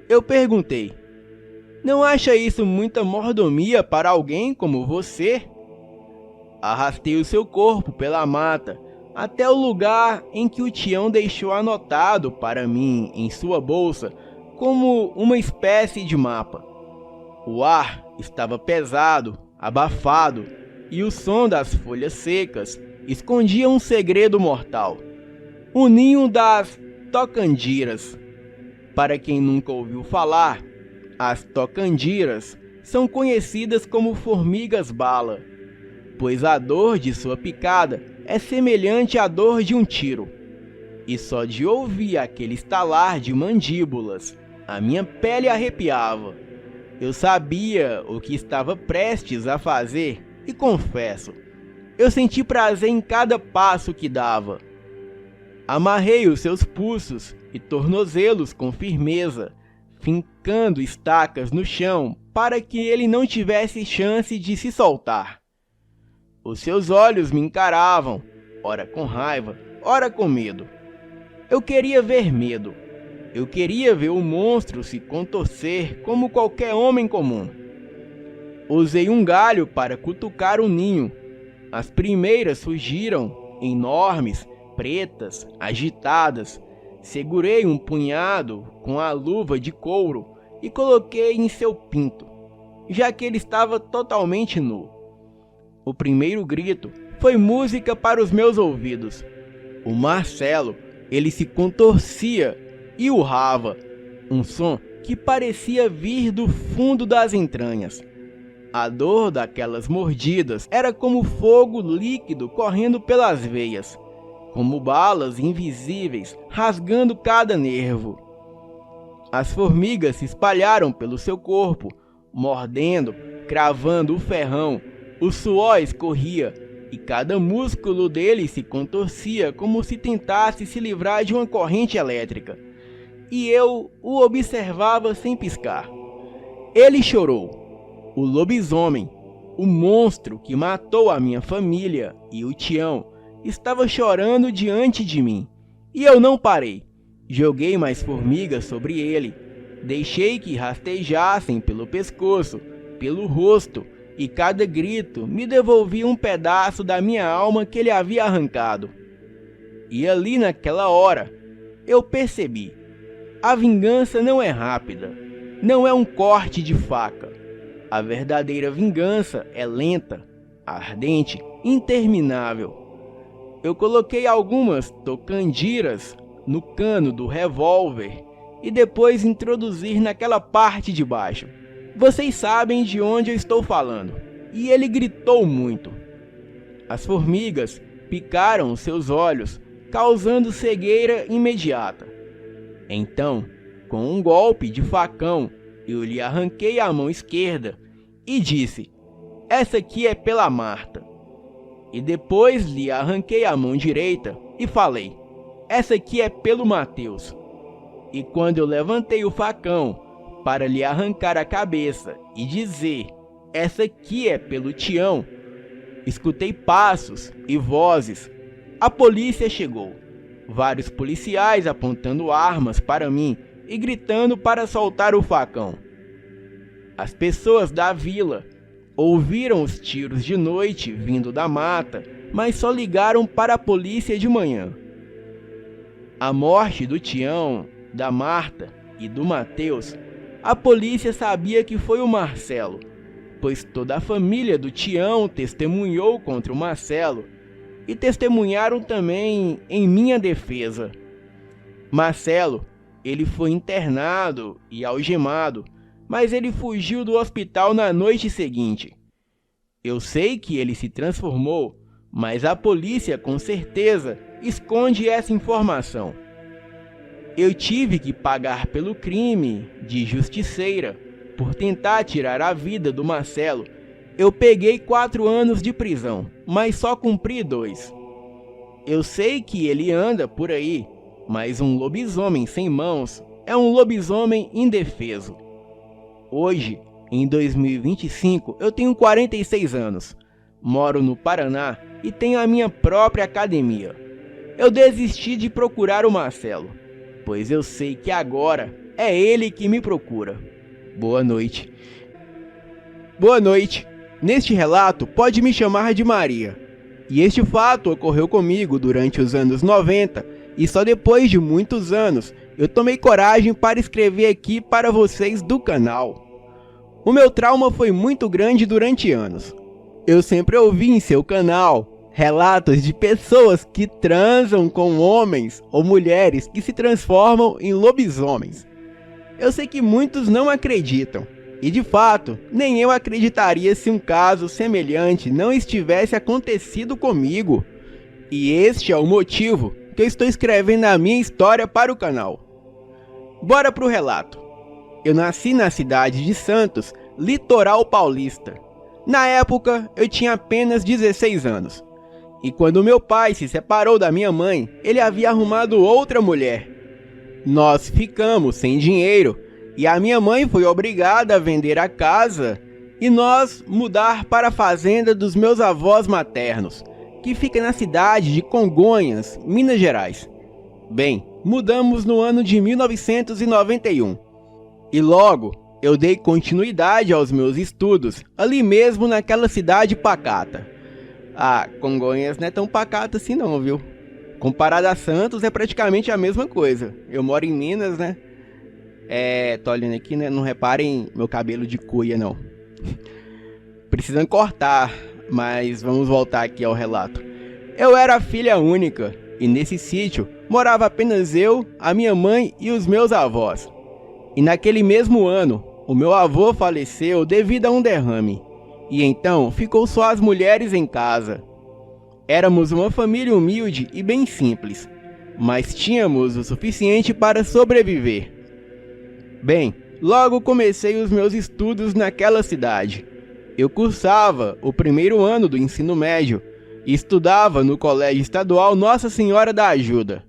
Eu perguntei. "Não acha isso muita mordomia para alguém como você?" Arrastei o seu corpo pela mata até o lugar em que o Tião deixou anotado para mim em sua bolsa como uma espécie de mapa. O ar estava pesado, abafado, e o som das folhas secas escondia um segredo mortal: o ninho das tocandiras. Para quem nunca ouviu falar, as tocandiras são conhecidas como formigas-bala, pois a dor de sua picada é semelhante à dor de um tiro. E só de ouvir aquele estalar de mandíbulas, a minha pele arrepiava. Eu sabia o que estava prestes a fazer e confesso, eu senti prazer em cada passo que dava. Amarrei os seus pulsos e tornozelos com firmeza, fincando estacas no chão para que ele não tivesse chance de se soltar. Os seus olhos me encaravam, ora com raiva, ora com medo. Eu queria ver medo. Eu queria ver o monstro se contorcer como qualquer homem comum. Usei um galho para cutucar o ninho. As primeiras surgiram, enormes, pretas, agitadas. Segurei um punhado com a luva de couro e coloquei em seu pinto, já que ele estava totalmente nu. O primeiro grito foi música para os meus ouvidos. O Marcelo, ele se contorcia e urrava, um som que parecia vir do fundo das entranhas. A dor daquelas mordidas era como fogo líquido correndo pelas veias, como balas invisíveis rasgando cada nervo. As formigas se espalharam pelo seu corpo, mordendo, cravando o ferrão. O suor escorria e cada músculo dele se contorcia como se tentasse se livrar de uma corrente elétrica. E eu o observava sem piscar. Ele chorou. O lobisomem, o monstro que matou a minha família e o Tião, estava chorando diante de mim. E eu não parei. Joguei mais formigas sobre ele. Deixei que rastejassem pelo pescoço, pelo rosto, e cada grito me devolvia um pedaço da minha alma que ele havia arrancado. E ali naquela hora, eu percebi: a vingança não é rápida, não é um corte de faca. A verdadeira vingança é lenta, ardente, interminável. Eu coloquei algumas tocandiras no cano do revólver e depois introduzi naquela parte de baixo. Vocês sabem de onde eu estou falando. E ele gritou muito. As formigas picaram seus olhos, causando cegueira imediata. Então, com um golpe de facão, eu lhe arranquei a mão esquerda e disse: "Essa aqui é pela Marta." E depois lhe arranquei a mão direita e falei: "Essa aqui é pelo Mateus." E quando eu levantei o facão para lhe arrancar a cabeça e dizer: "Essa aqui é pelo Tião", escutei passos e vozes. A polícia chegou. Vários policiais apontando armas para mim e gritando para soltar o facão. As pessoas da vila ouviram os tiros de noite vindo da mata, mas só ligaram para a polícia de manhã. A morte do Tião, da Marta e do Mateus, a polícia sabia que foi o Marcelo, pois toda a família do Tião testemunhou contra o Marcelo e testemunharam também em minha defesa. Marcelo, ele foi internado e algemado, mas ele fugiu do hospital na noite seguinte. Eu sei que ele se transformou, mas a polícia com certeza esconde essa informação. Eu tive que pagar pelo crime de justiceira por tentar tirar a vida do Marcelo. Eu peguei 4 anos de prisão, mas só cumpri 2. Eu sei que ele anda por aí, mas um lobisomem sem mãos é um lobisomem indefeso. Hoje, em 2025, eu tenho 46 anos, moro no Paraná e tenho a minha própria academia. Eu desisti de procurar o Marcelo, pois eu sei que agora é ele que me procura. Boa noite. Boa noite. Neste relato, pode me chamar de Maria. E este fato ocorreu comigo durante os anos 90 e só depois de muitos anos eu tomei coragem para escrever aqui para vocês do canal. O meu trauma foi muito grande durante anos. Eu sempre ouvi em seu canal relatos de pessoas que transam com homens ou mulheres que se transformam em lobisomens. Eu sei que muitos não acreditam. E de fato, nem eu acreditaria se um caso semelhante não estivesse acontecido comigo. E este é o motivo que eu estou escrevendo a minha história para o canal. Bora pro relato. Eu nasci na cidade de Santos, litoral paulista. Na época, eu tinha apenas 16 anos. E quando meu pai se separou da minha mãe, ele havia arrumado outra mulher. Nós ficamos sem dinheiro. E a minha mãe foi obrigada a vender a casa e nós mudar para a fazenda dos meus avós maternos, que fica na cidade de Congonhas, Minas Gerais. Bem, mudamos no ano de 1991. E logo eu dei continuidade aos meus estudos, ali mesmo naquela cidade pacata. Ah, Congonhas não é tão pacata assim não, viu? Comparado a Santos é praticamente a mesma coisa. Eu moro em Minas, né? Tô olhando aqui, né? Não reparem meu cabelo de cuia, não. Precisam cortar, mas vamos voltar aqui ao relato. Eu era a filha única, e nesse sítio morava apenas eu, a minha mãe e os meus avós. E naquele mesmo ano, o meu avô faleceu devido a um derrame. E então ficou só as mulheres em casa. Éramos uma família humilde e bem simples, mas tínhamos o suficiente para sobreviver. Bem, logo comecei os meus estudos naquela cidade. Eu cursava o primeiro ano do ensino médio e estudava no Colégio Estadual Nossa Senhora da Ajuda.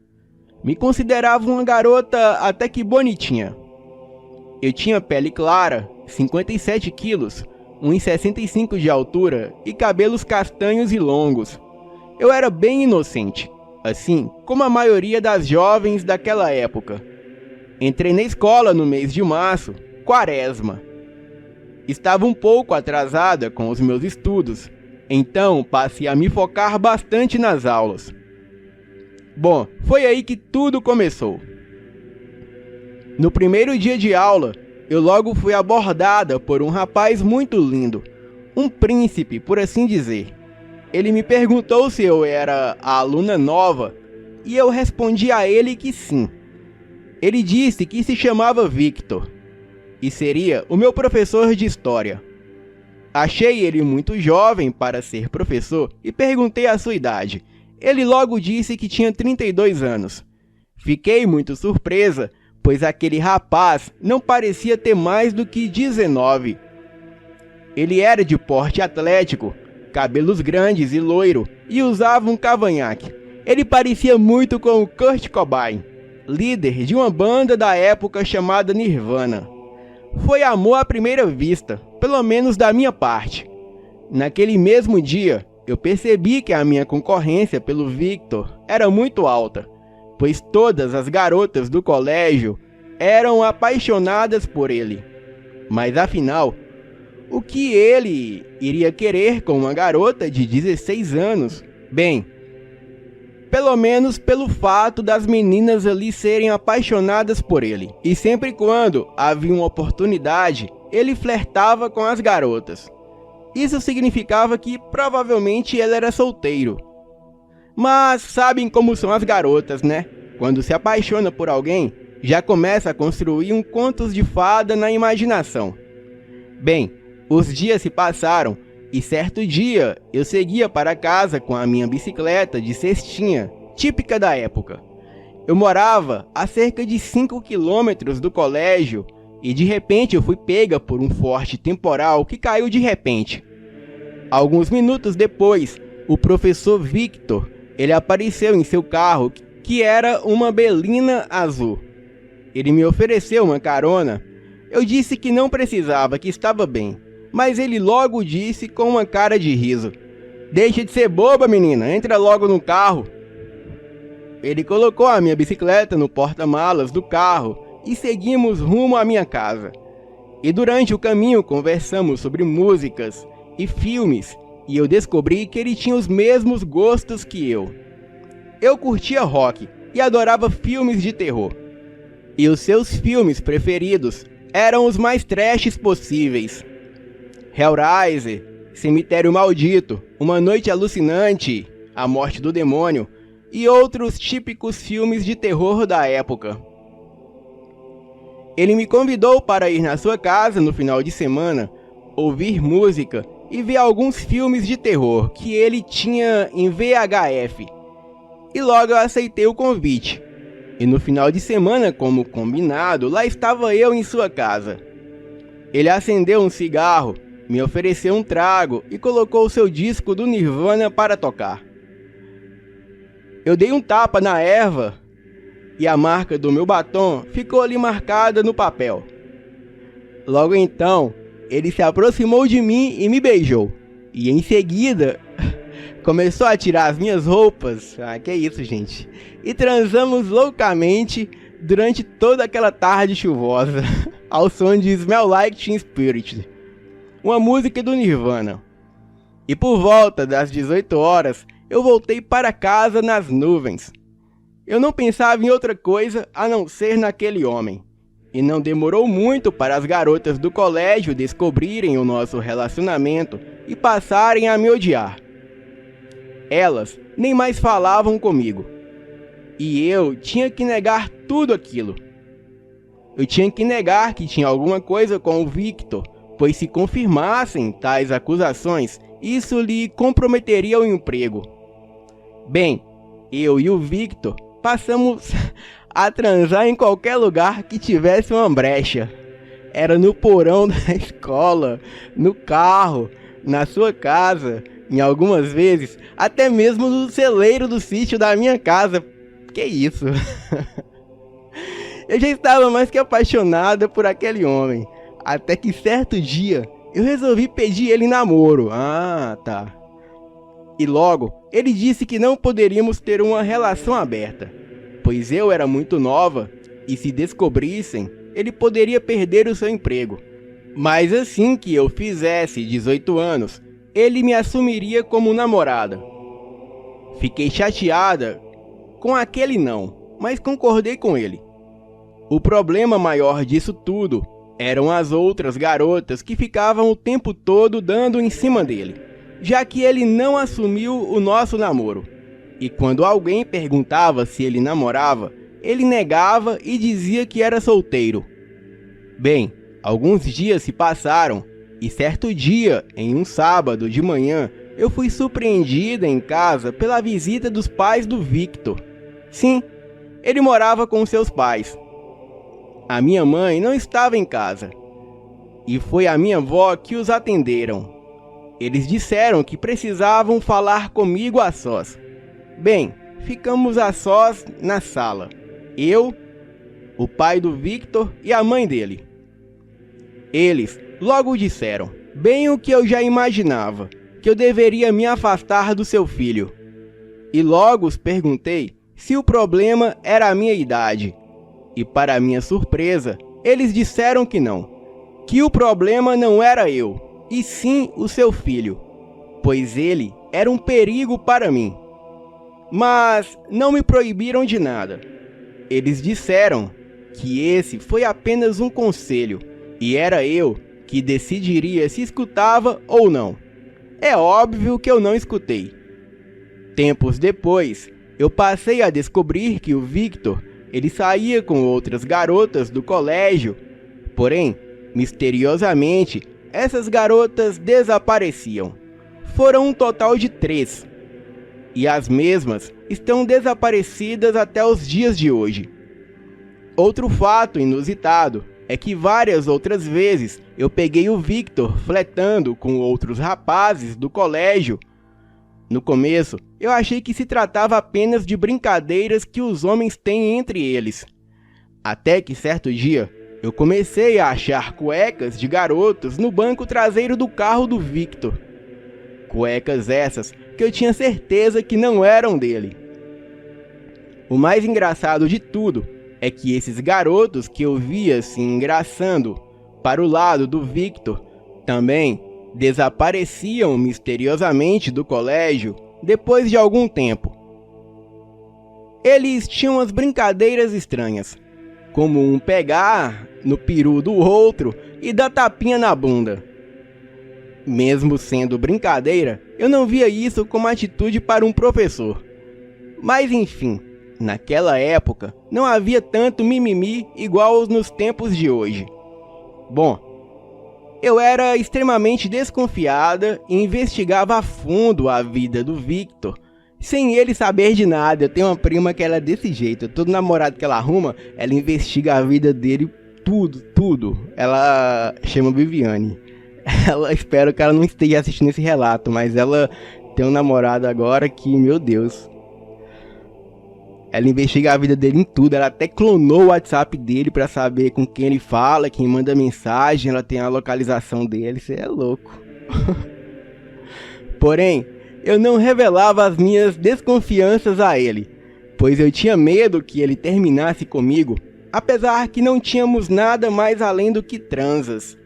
Me considerava uma garota até que bonitinha. Eu tinha pele clara, 57 quilos, 1,65 de altura e cabelos castanhos e longos. Eu era bem inocente, assim como a maioria das jovens daquela época. Entrei na escola no mês de março, quaresma. Estava um pouco atrasada com os meus estudos, então passei a me focar bastante nas aulas. Bom, foi aí que tudo começou. No primeiro dia de aula, eu logo fui abordada por um rapaz muito lindo, um príncipe, por assim dizer. Ele me perguntou se eu era a aluna nova e eu respondi a ele que sim. Ele disse que se chamava Victor e seria o meu professor de história. Achei ele muito jovem para ser professor e perguntei a sua idade. Ele logo disse que tinha 32 anos. Fiquei muito surpresa, pois aquele rapaz não parecia ter mais do que 19. Ele era de porte atlético, cabelos grandes e loiro, e usava um cavanhaque. Ele parecia muito com o Kurt Cobain, líder de uma banda da época chamada Nirvana. Foi amor à primeira vista, pelo menos da minha parte. Naquele mesmo dia, eu percebi que a minha concorrência pelo Victor era muito alta, pois todas as garotas do colégio eram apaixonadas por ele. Mas afinal, o que ele iria querer com uma garota de 16 anos? Bem, pelo menos pelo fato das meninas ali serem apaixonadas por ele. E sempre quando havia uma oportunidade, ele flertava com as garotas. Isso significava que provavelmente ele era solteiro. Mas sabem como são as garotas, né? Quando se apaixona por alguém, já começa a construir um contos de fada na imaginação. Bem, os dias se passaram e certo dia eu seguia para casa com a minha bicicleta de cestinha, típica da época. Eu morava a cerca de 5 quilômetros do colégio e de repente eu fui pega por um forte temporal que caiu de repente. Alguns minutos depois, o professor Victor, ele apareceu em seu carro, que era uma Belina azul. Ele me ofereceu uma carona. Eu disse que não precisava, que estava bem. Mas ele logo disse com uma cara de riso: "Deixa de ser boba, menina, entra logo no carro." Ele colocou a minha bicicleta no porta-malas do carro e seguimos rumo à minha casa. E durante o caminho conversamos sobre músicas e filmes, e eu descobri que ele tinha os mesmos gostos que eu. Eu curtia rock e adorava filmes de terror. E os seus filmes preferidos eram os mais trashes possíveis. Hellraiser, Cemitério Maldito, Uma Noite Alucinante, A Morte do Demônio e outros típicos filmes de terror da época. Ele me convidou para ir na sua casa no final de semana, ouvir música e ver alguns filmes de terror que ele tinha em VHF. E logo eu aceitei o convite. E no final de semana, como combinado, lá estava eu em sua casa. Ele acendeu um cigarro, me ofereceu um trago e colocou o seu disco do Nirvana para tocar. Eu dei um tapa na erva e a marca do meu batom ficou ali marcada no papel. Logo então, ele se aproximou de mim e me beijou. E em seguida, começou a tirar as minhas roupas. Que isso, gente. E transamos loucamente durante toda aquela tarde chuvosa, ao som de Smell Like Teen Spirit, uma música do Nirvana. E por volta das 18 horas, eu voltei para casa nas nuvens. Eu não pensava em outra coisa a não ser naquele homem. E não demorou muito para as garotas do colégio descobrirem o nosso relacionamento e passarem a me odiar. Elas nem mais falavam comigo. E eu tinha que negar tudo aquilo. Eu tinha que negar que tinha alguma coisa com o Victor, pois se confirmassem tais acusações, isso lhe comprometeria o emprego. Bem, eu e o Victor passamos a transar em qualquer lugar que tivesse uma brecha. Era no porão da escola, no carro, na sua casa, em algumas vezes, até mesmo no celeiro do sítio da minha casa. Que isso? Eu já estava mais que apaixonada por aquele homem, até que certo dia eu resolvi pedir ele em namoro. Tá. E logo, ele disse que não poderíamos ter uma relação aberta, pois eu era muito nova e se descobrissem, ele poderia perder o seu emprego. Mas assim que eu fizesse 18 anos, ele me assumiria como namorada. Fiquei chateada com aquele não, mas concordei com ele. O problema maior disso tudo eram as outras garotas que ficavam o tempo todo dando em cima dele, já que ele não assumiu o nosso namoro. E quando alguém perguntava se ele namorava, ele negava e dizia que era solteiro. Bem, alguns dias se passaram e certo dia, em um sábado de manhã, eu fui surpreendida em casa pela visita dos pais do Victor. Sim, ele morava com seus pais. A minha mãe não estava em casa e foi a minha avó que os atenderam. Eles disseram que precisavam falar comigo a sós. Bem, ficamos a sós na sala. Eu, o pai do Victor e a mãe dele. Eles logo disseram, bem o que eu já imaginava, que eu deveria me afastar do seu filho. E logo os perguntei se o problema era a minha idade. E para minha surpresa, eles disseram que não, que o problema não era eu, e sim o seu filho, pois ele era um perigo para mim. Mas não me proibiram de nada. Eles disseram que esse foi apenas um conselho, e era eu que decidiria se escutava ou não. É óbvio que eu não escutei. Tempos depois, eu passei a descobrir que o Victor, ele saía com outras garotas do colégio. Porém, misteriosamente, essas garotas desapareciam. Foram um total de 3. E as mesmas estão desaparecidas até os dias de hoje. Outro fato inusitado é que várias outras vezes eu peguei o Victor flertando com outros rapazes do colégio. No começo, eu achei que se tratava apenas de brincadeiras que os homens têm entre eles. Até que certo dia, eu comecei a achar cuecas de garotos no banco traseiro do carro do Victor. Cuecas essas que eu tinha certeza que não eram dele. O mais engraçado de tudo é que esses garotos que eu via se engraçando para o lado do Victor também desapareciam misteriosamente do colégio depois de algum tempo. Eles tinham as brincadeiras estranhas, como um pegar no peru do outro e dar tapinha na bunda. Mesmo sendo brincadeira, eu não via isso como atitude para um professor. Mas enfim, naquela época não havia tanto mimimi igual nos tempos de hoje. Bom, eu era extremamente desconfiada e investigava a fundo a vida do Victor, sem ele saber de nada. Eu tenho uma prima que ela é desse jeito, todo namorado que ela arruma, ela investiga a vida dele, tudo. Ela chama Viviane. Espero que ela não esteja assistindo esse relato, mas ela tem um namorado agora que, meu Deus, ela investiga a vida dele em tudo. Ela até clonou o WhatsApp dele pra saber com quem ele fala, quem manda mensagem. Ela tem a localização dele, isso é louco. Porém, eu não revelava as minhas desconfianças a ele, pois eu tinha medo que ele terminasse comigo, apesar que não tínhamos nada mais além do que transas.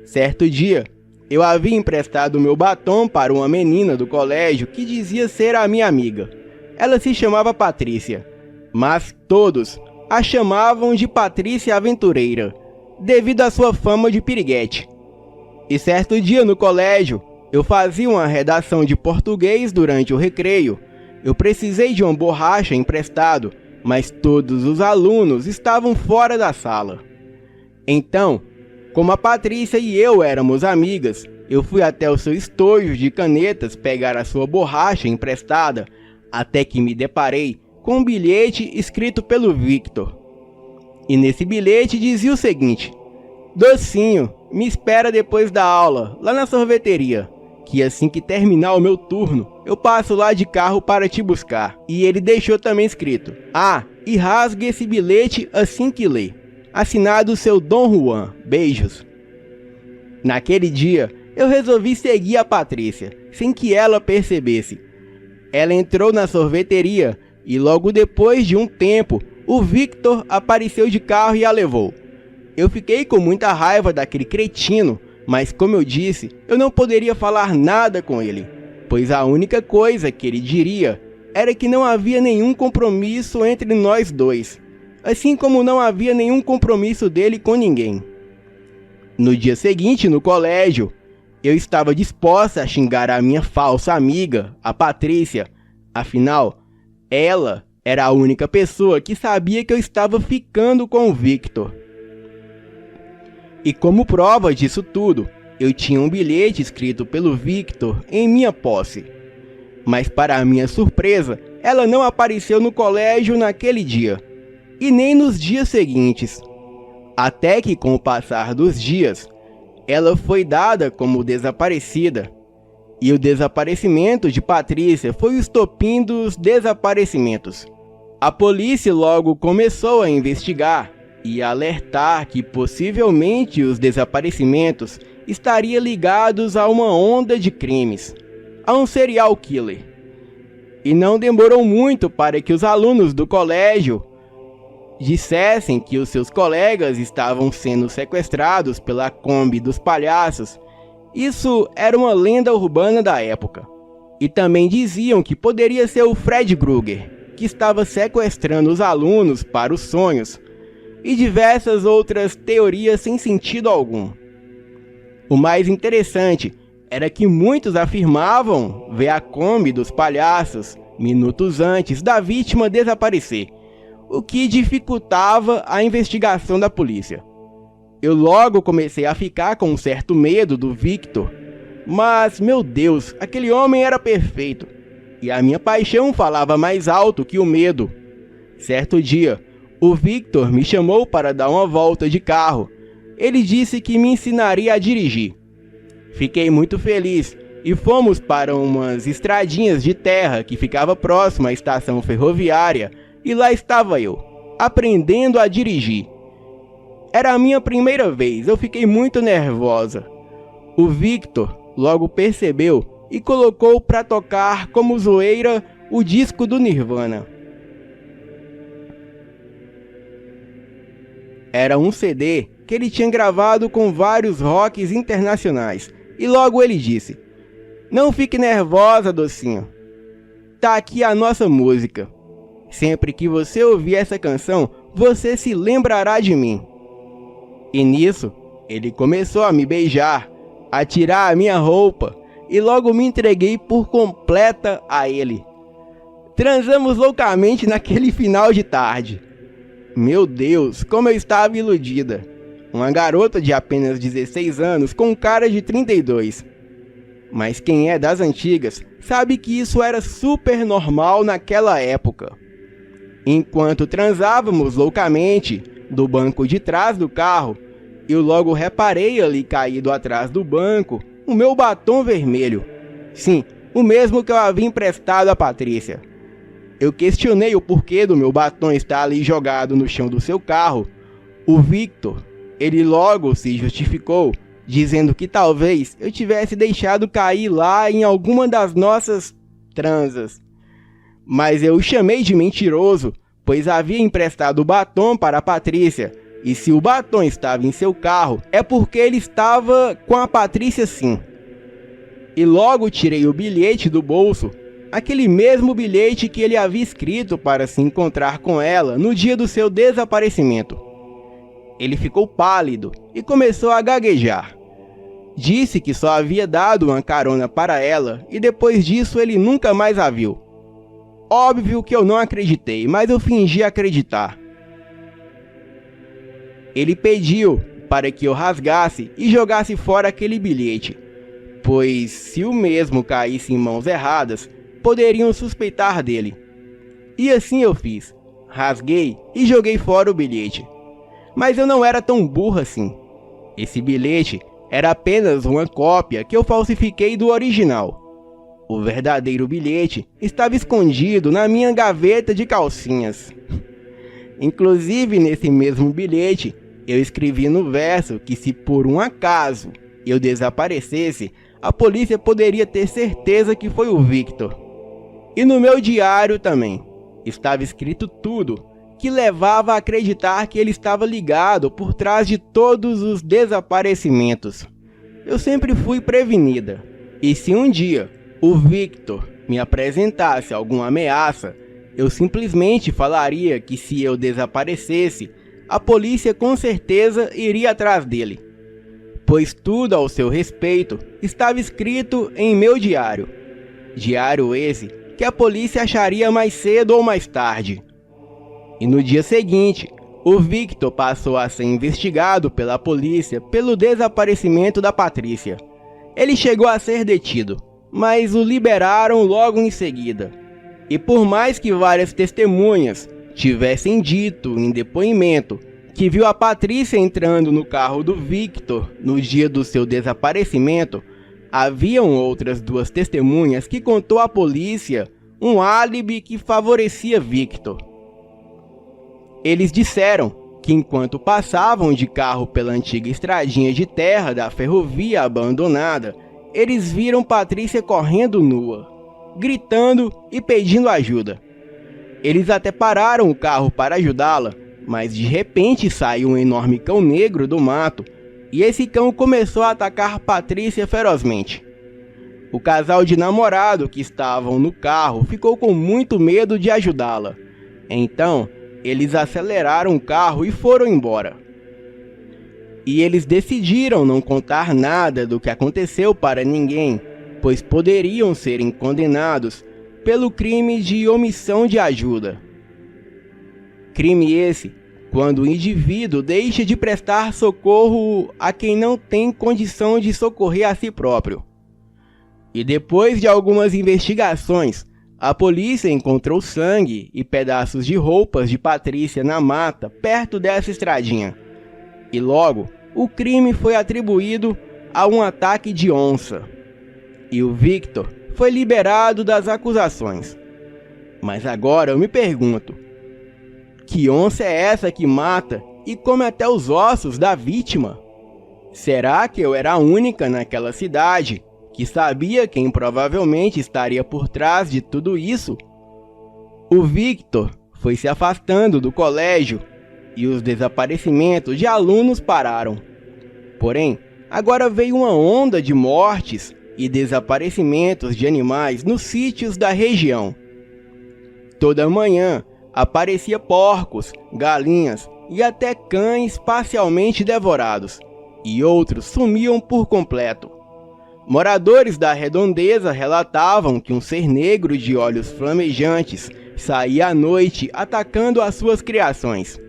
Certo dia, eu havia emprestado meu batom para uma menina do colégio que dizia ser a minha amiga. Ela se chamava Patrícia, mas todos a chamavam de Patrícia Aventureira, devido à sua fama de piriguete. E certo dia no colégio, eu fazia uma redação de português durante o recreio. Eu precisei de uma borracha emprestado, mas todos os alunos estavam fora da sala. Então, como a Patrícia e eu éramos amigas, eu fui até o seu estojo de canetas pegar a sua borracha emprestada, até que me deparei com um bilhete escrito pelo Victor. E nesse bilhete dizia o seguinte: "Docinho, me espera depois da aula, lá na sorveteria, que assim que terminar o meu turno, eu passo lá de carro para te buscar." E ele deixou também escrito: "Ah, e rasgue esse bilhete assim que lê. Assinado seu Dom Juan, beijos." Naquele dia, eu resolvi seguir a Patrícia, sem que ela percebesse. Ela entrou na sorveteria e logo depois de um tempo, o Victor apareceu de carro e a levou. Eu fiquei com muita raiva daquele cretino, mas como eu disse, eu não poderia falar nada com ele, pois a única coisa que ele diria era que não havia nenhum compromisso entre nós dois, assim como não havia nenhum compromisso dele com ninguém. No dia seguinte, no colégio, eu estava disposta a xingar a minha falsa amiga, a Patrícia. Afinal, ela era a única pessoa que sabia que eu estava ficando com o Victor. E como prova disso tudo, eu tinha um bilhete escrito pelo Victor em minha posse. Mas para minha surpresa, ela não apareceu no colégio naquele dia, e nem nos dias seguintes. Até que, com o passar dos dias, ela foi dada como desaparecida. E o desaparecimento de Patrícia foi o estopim dos desaparecimentos. A polícia logo começou a investigar e a alertar que possivelmente os desaparecimentos estariam ligados a uma onda de crimes, a um serial killer. E não demorou muito para que os alunos do colégio dissessem que os seus colegas estavam sendo sequestrados pela Kombi dos palhaços. Isso era uma lenda urbana da época. E também diziam que poderia ser o Fred Krueger, que estava sequestrando os alunos para os sonhos, e diversas outras teorias sem sentido algum. O mais interessante era que muitos afirmavam ver a Kombi dos palhaços minutos antes da vítima desaparecer, o que dificultava a investigação da polícia. Eu logo comecei a ficar com um certo medo do Victor, mas, meu Deus, aquele homem era perfeito, e a minha paixão falava mais alto que o medo. Certo dia, o Victor me chamou para dar uma volta de carro. Ele disse que me ensinaria a dirigir. Fiquei muito feliz e fomos para umas estradinhas de terra que ficava próxima à estação ferroviária, e lá estava eu, aprendendo a dirigir. Era a minha primeira vez, eu fiquei muito nervosa. O Victor logo percebeu e colocou para tocar como zoeira o disco do Nirvana. Era um CD que ele tinha gravado com vários rocks internacionais, e logo ele disse: "Não fique nervosa, docinho. Tá aqui a nossa música. Sempre que você ouvir essa canção, você se lembrará de mim." E nisso, ele começou a me beijar, a tirar a minha roupa, e logo me entreguei por completa a ele. Transamos loucamente naquele final de tarde. Meu Deus, como eu estava iludida. Uma garota de apenas 16 anos com cara de 32. Mas quem é das antigas sabe que isso era super normal naquela época. Enquanto transávamos loucamente do banco de trás do carro, eu logo reparei ali caído atrás do banco o meu batom vermelho. Sim, o mesmo que eu havia emprestado a Patrícia. Eu questionei o porquê do meu batom estar ali jogado no chão do seu carro. O Victor, ele logo se justificou, dizendo que talvez eu tivesse deixado cair lá em alguma das nossas transas. Mas eu o chamei de mentiroso, pois havia emprestado o batom para a Patrícia, e se o batom estava em seu carro, é porque ele estava com a Patrícia sim. E logo tirei o bilhete do bolso, aquele mesmo bilhete que ele havia escrito para se encontrar com ela no dia do seu desaparecimento. Ele ficou pálido e começou a gaguejar. Disse que só havia dado uma carona para ela e depois disso ele nunca mais a viu. Óbvio que eu não acreditei, mas eu fingi acreditar. Ele pediu para que eu rasgasse e jogasse fora aquele bilhete, pois se o mesmo caísse em mãos erradas, poderiam suspeitar dele. E assim eu fiz. Rasguei e joguei fora o bilhete. Mas eu não era tão burro assim. Esse bilhete era apenas uma cópia que eu falsifiquei do original. O verdadeiro bilhete estava escondido na minha gaveta de calcinhas. Inclusive, nesse mesmo bilhete, eu escrevi no verso que se por um acaso eu desaparecesse, a polícia poderia ter certeza que foi o Victor. E no meu diário também estava escrito tudo que levava a acreditar que ele estava ligado por trás de todos os desaparecimentos. Eu sempre fui prevenida, e se um dia o Victor me apresentasse alguma ameaça, eu simplesmente falaria que se eu desaparecesse, a polícia com certeza iria atrás dele, pois tudo ao seu respeito estava escrito em meu diário. Diário esse que a polícia acharia mais cedo ou mais tarde. E no dia seguinte, o Victor passou a ser investigado pela polícia pelo desaparecimento da Patrícia. Ele chegou a ser detido, mas o liberaram logo em seguida. E por mais que várias testemunhas tivessem dito em depoimento que viu a Patrícia entrando no carro do Victor no dia do seu desaparecimento, haviam outras duas testemunhas que contou à polícia um álibi que favorecia Victor. Eles disseram que enquanto passavam de carro pela antiga estradinha de terra da ferrovia abandonada, eles viram Patrícia correndo nua, gritando e pedindo ajuda. Eles até pararam o carro para ajudá-la, mas de repente saiu um enorme cão negro do mato e esse cão começou a atacar Patrícia ferozmente. O casal de namorado que estavam no carro ficou com muito medo de ajudá-la. Então, eles aceleraram o carro e foram embora. E eles decidiram não contar nada do que aconteceu para ninguém, pois poderiam serem condenados pelo crime de omissão de ajuda. Crime esse quando o indivíduo deixa de prestar socorro a quem não tem condição de socorrer a si próprio. E depois de algumas investigações, a polícia encontrou sangue e pedaços de roupas de Patrícia na mata perto dessa estradinha. E logo, o crime foi atribuído a um ataque de onça. E o Victor foi liberado das acusações. Mas agora eu me pergunto, que onça é essa que mata e come até os ossos da vítima? Será que eu era a única naquela cidade que sabia quem provavelmente estaria por trás de tudo isso? O Victor foi se afastando do colégio e os desaparecimentos de alunos pararam. Porém, agora veio uma onda de mortes e desaparecimentos de animais nos sítios da região. Toda manhã aparecia porcos, galinhas e até cães parcialmente devorados, e outros sumiam por completo. Moradores da redondeza relatavam que um ser negro de olhos flamejantes saía à noite atacando as suas criações.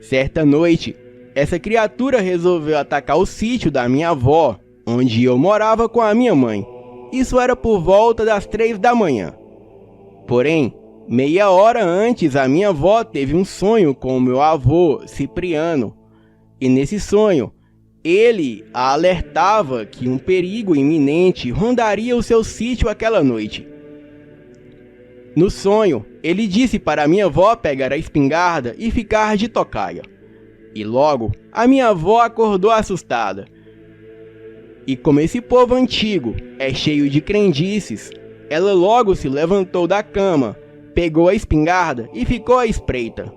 Certa noite, essa criatura resolveu atacar o sítio da minha avó, onde eu morava com a minha mãe. Isso era por volta das 3 da manhã. Porém, meia hora antes, a minha avó teve um sonho com o meu avô, Cipriano. E nesse sonho, ele a alertava que um perigo iminente rondaria o seu sítio aquela noite. No sonho, ele disse para minha avó pegar a espingarda e ficar de tocaia. E logo, a minha avó acordou assustada. E como esse povo antigo é cheio de crendices, ela logo se levantou da cama, pegou a espingarda e ficou à espreita.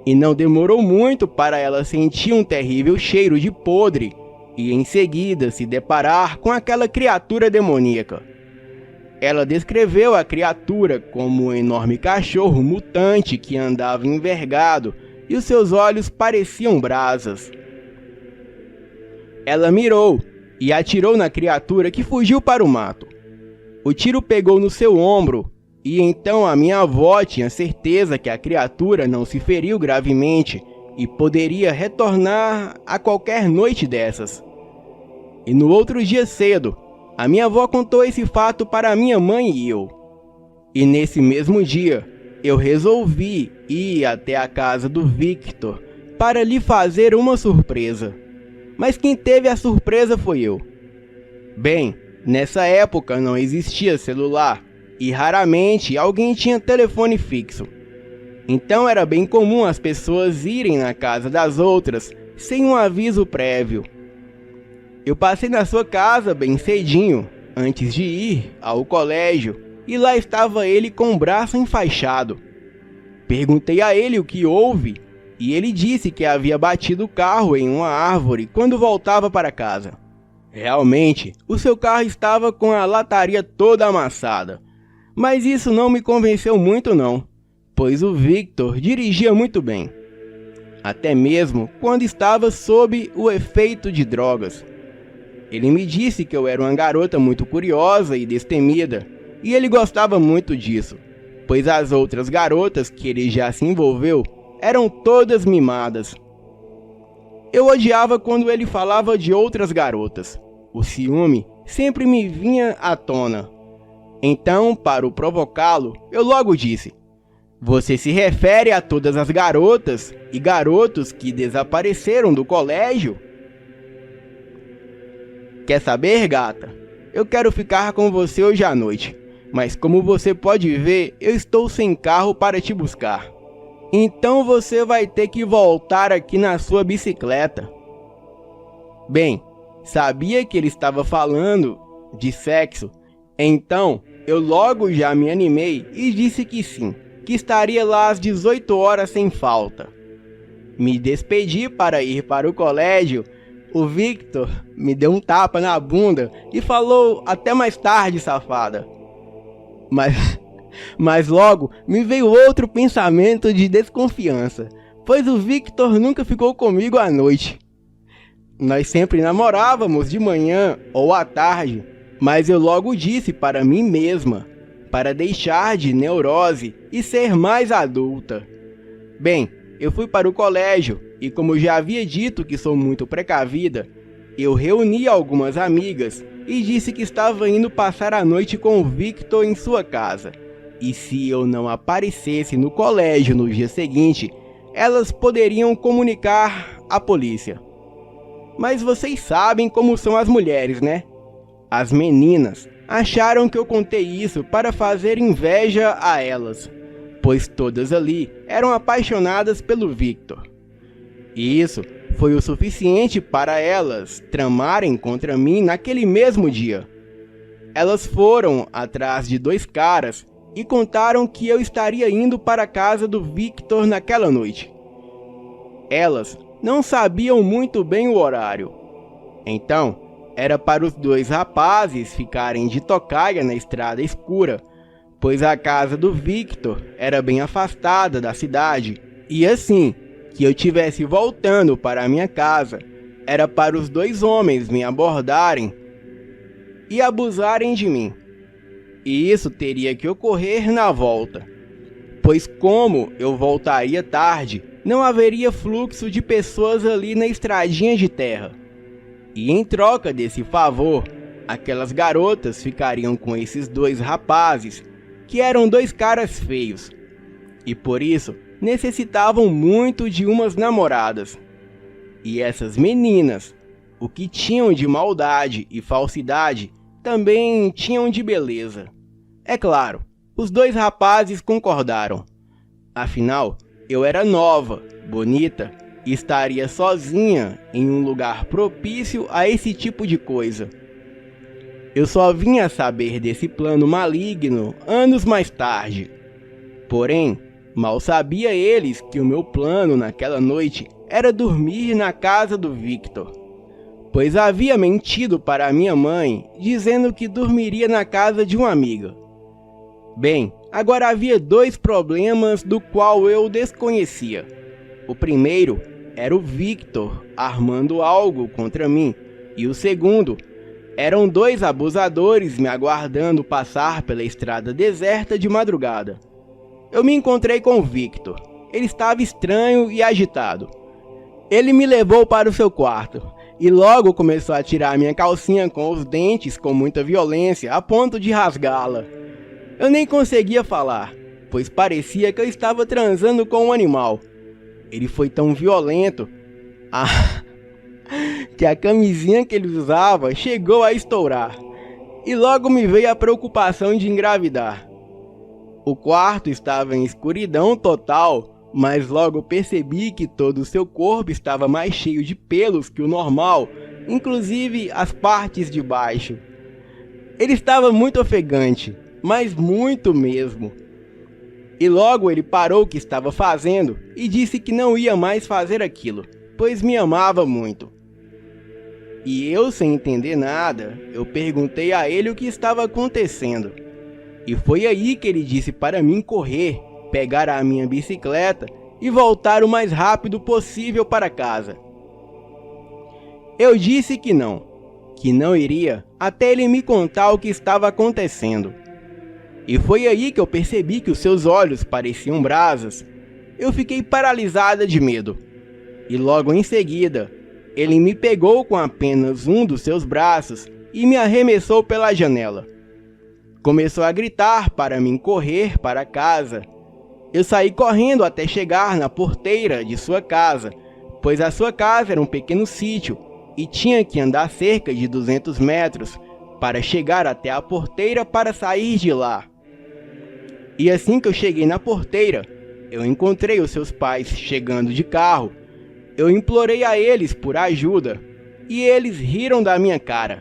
E não demorou muito para ela sentir um terrível cheiro de podre e em seguida se deparar com aquela criatura demoníaca. Ela descreveu a criatura como um enorme cachorro mutante que andava envergado e os seus olhos pareciam brasas. Ela mirou e atirou na criatura, que fugiu para o mato. O tiro pegou no seu ombro e então a minha avó tinha certeza que a criatura não se feriu gravemente e poderia retornar a qualquer noite dessas. E no outro dia cedo, a minha avó contou esse fato para minha mãe e eu. E nesse mesmo dia, eu resolvi ir até a casa do Victor para lhe fazer uma surpresa. Mas quem teve a surpresa foi eu. Bem, nessa época não existia celular e raramente alguém tinha telefone fixo. Então era bem comum as pessoas irem na casa das outras sem um aviso prévio. Eu passei na sua casa bem cedinho, antes de ir ao colégio, e lá estava ele com o braço enfaixado. Perguntei a ele o que houve, e ele disse que havia batido o carro em uma árvore quando voltava para casa. Realmente, o seu carro estava com a lataria toda amassada, mas isso não me convenceu muito não, pois o Victor dirigia muito bem, até mesmo quando estava sob o efeito de drogas. Ele me disse que eu era uma garota muito curiosa e destemida, e ele gostava muito disso, pois as outras garotas que ele já se envolveu eram todas mimadas. Eu odiava quando ele falava de outras garotas. O ciúme sempre me vinha à tona. Então, para o provocá-lo, eu logo disse: "Você se refere a todas as garotas e garotos que desapareceram do colégio?" "Quer saber, gata? Eu quero ficar com você hoje à noite, mas como você pode ver, eu estou sem carro para te buscar. Então você vai ter que voltar aqui na sua bicicleta." Bem, sabia que ele estava falando de sexo, então eu logo já me animei e disse que sim, que estaria lá às 18 horas sem falta. Me despedi para ir para o colégio. O Victor me deu um tapa na bunda e falou: "Até mais tarde, safada." Mas logo me veio outro pensamento de desconfiança, pois o Victor nunca ficou comigo à noite. Nós sempre namorávamos de manhã ou à tarde, mas eu logo disse para mim mesma, para deixar de neurose e ser mais adulta. Bem, eu fui para o colégio e, como já havia dito que sou muito precavida, eu reuni algumas amigas e disse que estava indo passar a noite com o Victor em sua casa. E se eu não aparecesse no colégio no dia seguinte, elas poderiam comunicar à polícia. Mas vocês sabem como são as mulheres, né? As meninas acharam que eu contei isso para fazer inveja a elas, pois todas ali eram apaixonadas pelo Victor. E isso foi o suficiente para elas tramarem contra mim naquele mesmo dia. Elas foram atrás de 2 caras e contaram que eu estaria indo para a casa do Victor naquela noite. Elas não sabiam muito bem o horário. Então, era para os dois rapazes ficarem de tocaia na estrada escura, pois a casa do Victor era bem afastada da cidade, e assim que eu tivesse voltando para a minha casa, era para os dois homens me abordarem e abusarem de mim. E isso teria que ocorrer na volta, pois como eu voltaria tarde, não haveria fluxo de pessoas ali na estradinha de terra. E em troca desse favor, aquelas garotas ficariam com esses dois rapazes, que eram dois caras feios, e por isso necessitavam muito de umas namoradas. E essas meninas, o que tinham de maldade e falsidade, também tinham de beleza. É claro, os dois rapazes concordaram. Afinal, eu era nova, bonita, e estaria sozinha em um lugar propício a esse tipo de coisa. Eu só vinha saber desse plano maligno anos mais tarde. Porém, mal sabia eles que o meu plano naquela noite era dormir na casa do Victor, pois havia mentido para minha mãe, dizendo que dormiria na casa de uma amiga. Bem, agora havia dois problemas do qual eu desconhecia. O primeiro era o Victor armando algo contra mim, e o segundo eram dois abusadores me aguardando passar pela estrada deserta de madrugada. Eu me encontrei com o Victor. Ele estava estranho e agitado. Ele me levou para o seu quarto e logo começou a tirar minha calcinha com os dentes com muita violência, a ponto de rasgá-la. Eu nem conseguia falar, pois parecia que eu estava transando com um animal. Ele foi tão violento que a camisinha que ele usava chegou a estourar. E logo me veio a preocupação de engravidar. O quarto estava em escuridão total, mas logo percebi que todo o seu corpo estava mais cheio de pelos que o normal, inclusive as partes de baixo. Ele estava muito ofegante, mas muito mesmo. E logo ele parou o que estava fazendo e disse que não ia mais fazer aquilo, pois me amava muito. E eu, sem entender nada, eu perguntei a ele o que estava acontecendo. E foi aí que ele disse para mim correr, pegar a minha bicicleta e voltar o mais rápido possível para casa. Eu disse que não iria até ele me contar o que estava acontecendo. E foi aí que eu percebi que os seus olhos pareciam brasas. Eu fiquei paralisada de medo. E logo em seguida, ele me pegou com apenas um dos seus braços e me arremessou pela janela. Começou a gritar para mim correr para casa. Eu saí correndo até chegar na porteira de sua casa, pois a sua casa era um pequeno sítio e tinha que andar cerca de 200 metros para chegar até a porteira para sair de lá. E assim que eu cheguei na porteira, eu encontrei os seus pais chegando de carro. Eu implorei a eles por ajuda e eles riram da minha cara.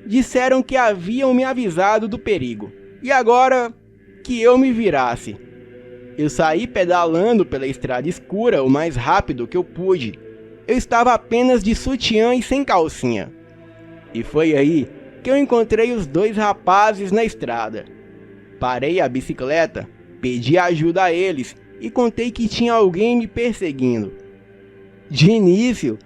Disseram que haviam me avisado do perigo e agora que eu me virasse. Eu saí pedalando pela estrada escura o mais rápido que eu pude. Eu estava apenas de sutiã e sem calcinha. E foi aí que eu encontrei os dois rapazes na estrada. Parei a bicicleta, pedi ajuda a eles e contei que tinha alguém me perseguindo. De início,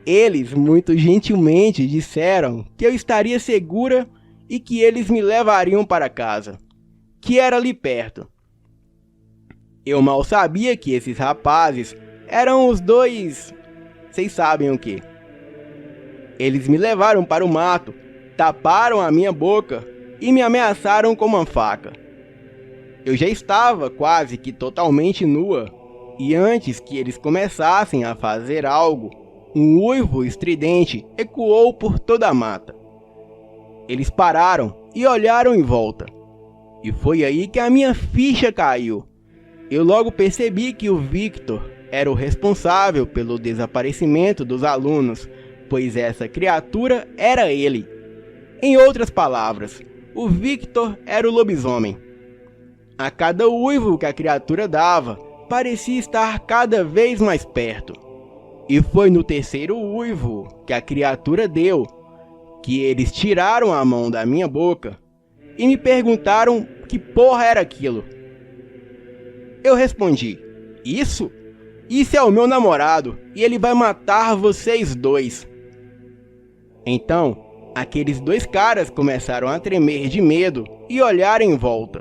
eles muito gentilmente disseram que eu estaria segura e que eles me levariam para casa, que era ali perto. Eu mal sabia que esses rapazes eram os dois... Vocês sabem o que. Eles me levaram para o mato, taparam a minha boca e me ameaçaram com uma faca. Eu já estava quase que totalmente nua, e antes que eles começassem a fazer algo, um uivo estridente ecoou por toda a mata. Eles pararam e olharam em volta, e foi aí que a minha ficha caiu. Eu logo percebi que o Victor era o responsável pelo desaparecimento dos alunos, pois essa criatura era ele. Em outras palavras, o Victor era o lobisomem. A cada uivo que a criatura dava, parecia estar cada vez mais perto. E foi no terceiro uivo que a criatura deu que eles tiraram a mão da minha boca e me perguntaram que porra era aquilo. Eu respondi: Isso é o meu namorado e ele vai matar vocês dois. Então, aqueles dois caras começaram a tremer de medo e olhar em volta.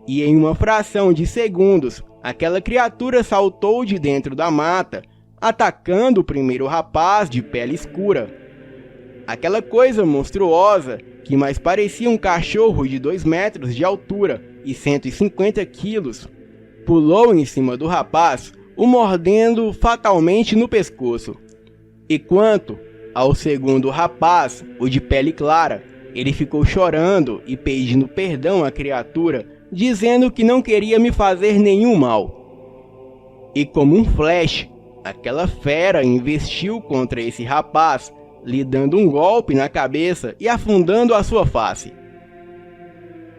E em uma fração de segundos, aquela criatura saltou de dentro da mata, atacando o primeiro rapaz de pele escura. Aquela coisa monstruosa, que mais parecia um cachorro de 2 metros de altura e 150 quilos, pulou em cima do rapaz, o mordendo fatalmente no pescoço. E quanto ao segundo rapaz, o de pele clara, ele ficou chorando e pedindo perdão à criatura, dizendo que não queria me fazer nenhum mal. E como um flash, aquela fera investiu contra esse rapaz, lhe dando um golpe na cabeça e afundando a sua face.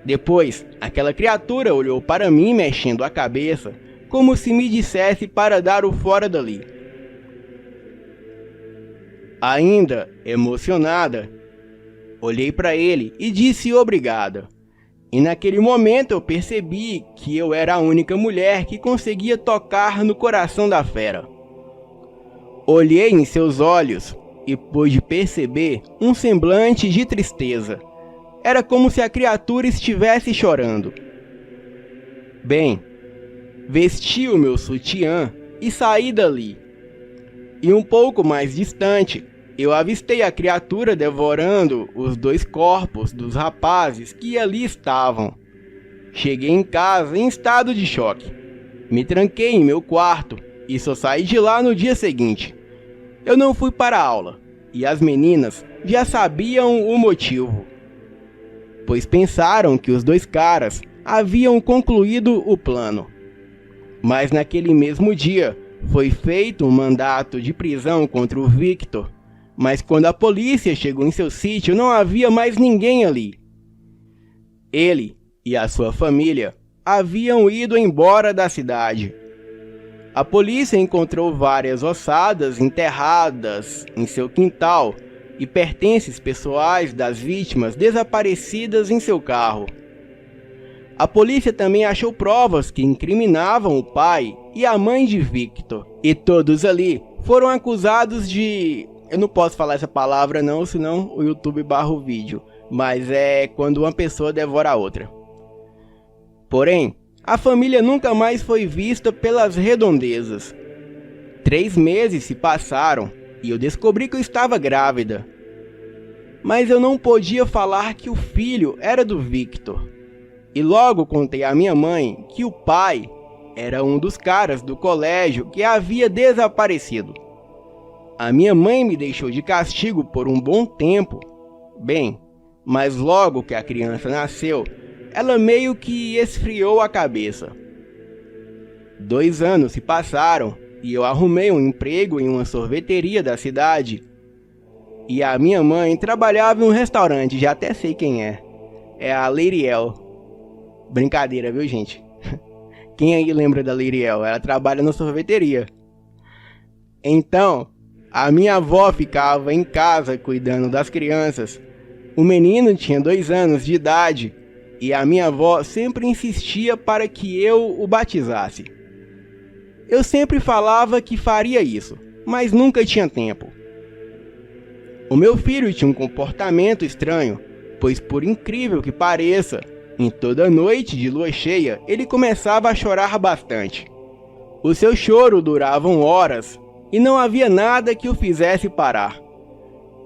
Depois, aquela criatura olhou para mim mexendo a cabeça, como se me dissesse para dar o fora dali. Ainda emocionada, olhei para ele e disse obrigada. E naquele momento eu percebi que eu era a única mulher que conseguia tocar no coração da fera. Olhei em seus olhos e pude perceber um semblante de tristeza. Era como se a criatura estivesse chorando. Bem, vesti o meu sutiã e saí dali. E um pouco mais distante, eu avistei a criatura devorando os 2 corpos dos rapazes que ali estavam. Cheguei em casa em estado de choque. Me tranquei em meu quarto e só saí de lá no dia seguinte. Eu não fui para a aula e as meninas já sabiam o motivo, pois pensaram que os 2 caras haviam concluído o plano. Mas naquele mesmo dia foi feito um mandato de prisão contra o Victor, mas quando a polícia chegou em seu sítio não havia mais ninguém ali. Ele e a sua família haviam ido embora da cidade. A polícia encontrou várias ossadas enterradas em seu quintal e pertences pessoais das vítimas desaparecidas em seu carro. A polícia também achou provas que incriminavam o pai e a mãe de Victor, e todos ali foram acusados de... Eu não posso falar essa palavra não, senão o YouTube barra o vídeo, mas é quando uma pessoa devora a outra. Porém, a família nunca mais foi vista pelas redondezas. 3 meses se passaram e eu descobri que eu estava grávida. Mas eu não podia falar que o filho era do Victor. E logo contei à minha mãe que o pai era um dos caras do colégio que havia desaparecido. A minha mãe me deixou de castigo por um bom tempo. Bem, mas logo que a criança nasceu, ela meio que esfriou a cabeça. 2 anos se passaram e eu arrumei um emprego em uma sorveteria da cidade. E a minha mãe trabalhava em um restaurante, já até sei quem é. É a Leiriel. Brincadeira, viu, gente? Quem aí lembra da Leiriel? Ela trabalha na sorveteria. Então, a minha avó ficava em casa cuidando das crianças. O menino tinha 2 anos de idade e a minha avó sempre insistia para que eu o batizasse. Eu sempre falava que faria isso, mas nunca tinha tempo. O meu filho tinha um comportamento estranho, pois por incrível que pareça, em toda noite de lua cheia, ele começava a chorar bastante. O seu choro durava horas e não havia nada que o fizesse parar.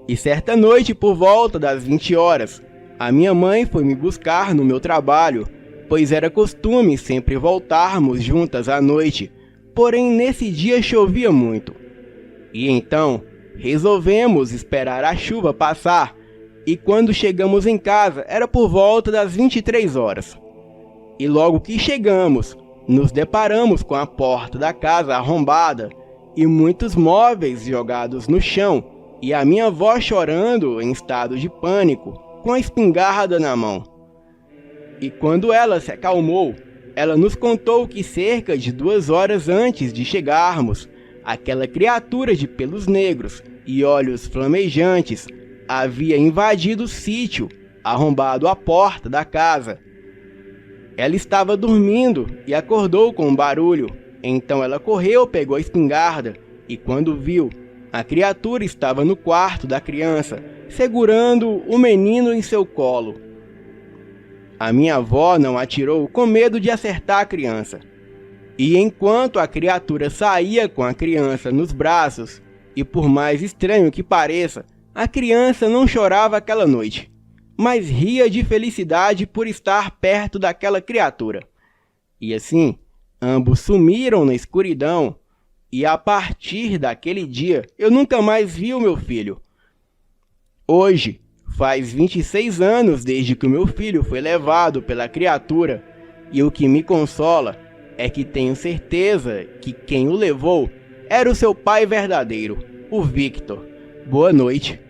E certa noite, por volta das 20 horas, a minha mãe foi me buscar no meu trabalho, pois era costume sempre voltarmos juntas à noite, porém nesse dia chovia muito. E então, resolvemos esperar a chuva passar, e quando chegamos em casa era por volta das 23 horas. E logo que chegamos, nos deparamos com a porta da casa arrombada e muitos móveis jogados no chão, e a minha avó chorando em estado de pânico, com a espingarda na mão. E quando ela se acalmou, ela nos contou que cerca de 2 horas antes de chegarmos, aquela criatura de pelos negros e olhos flamejantes havia invadido o sítio, arrombado a porta da casa. Ela estava dormindo e acordou com um barulho. Então ela correu, pegou a espingarda e quando viu, a criatura estava no quarto da criança, segurando o menino em seu colo. A minha avó não atirou com medo de acertar a criança. E enquanto a criatura saía com a criança nos braços, e por mais estranho que pareça, a criança não chorava aquela noite, mas ria de felicidade por estar perto daquela criatura. E assim, ambos sumiram na escuridão, e a partir daquele dia eu nunca mais vi o meu filho. Hoje, faz 26 anos desde que o meu filho foi levado pela criatura, e o que me consola é que tenho certeza que quem o levou era o seu pai verdadeiro, o Victor. Boa noite.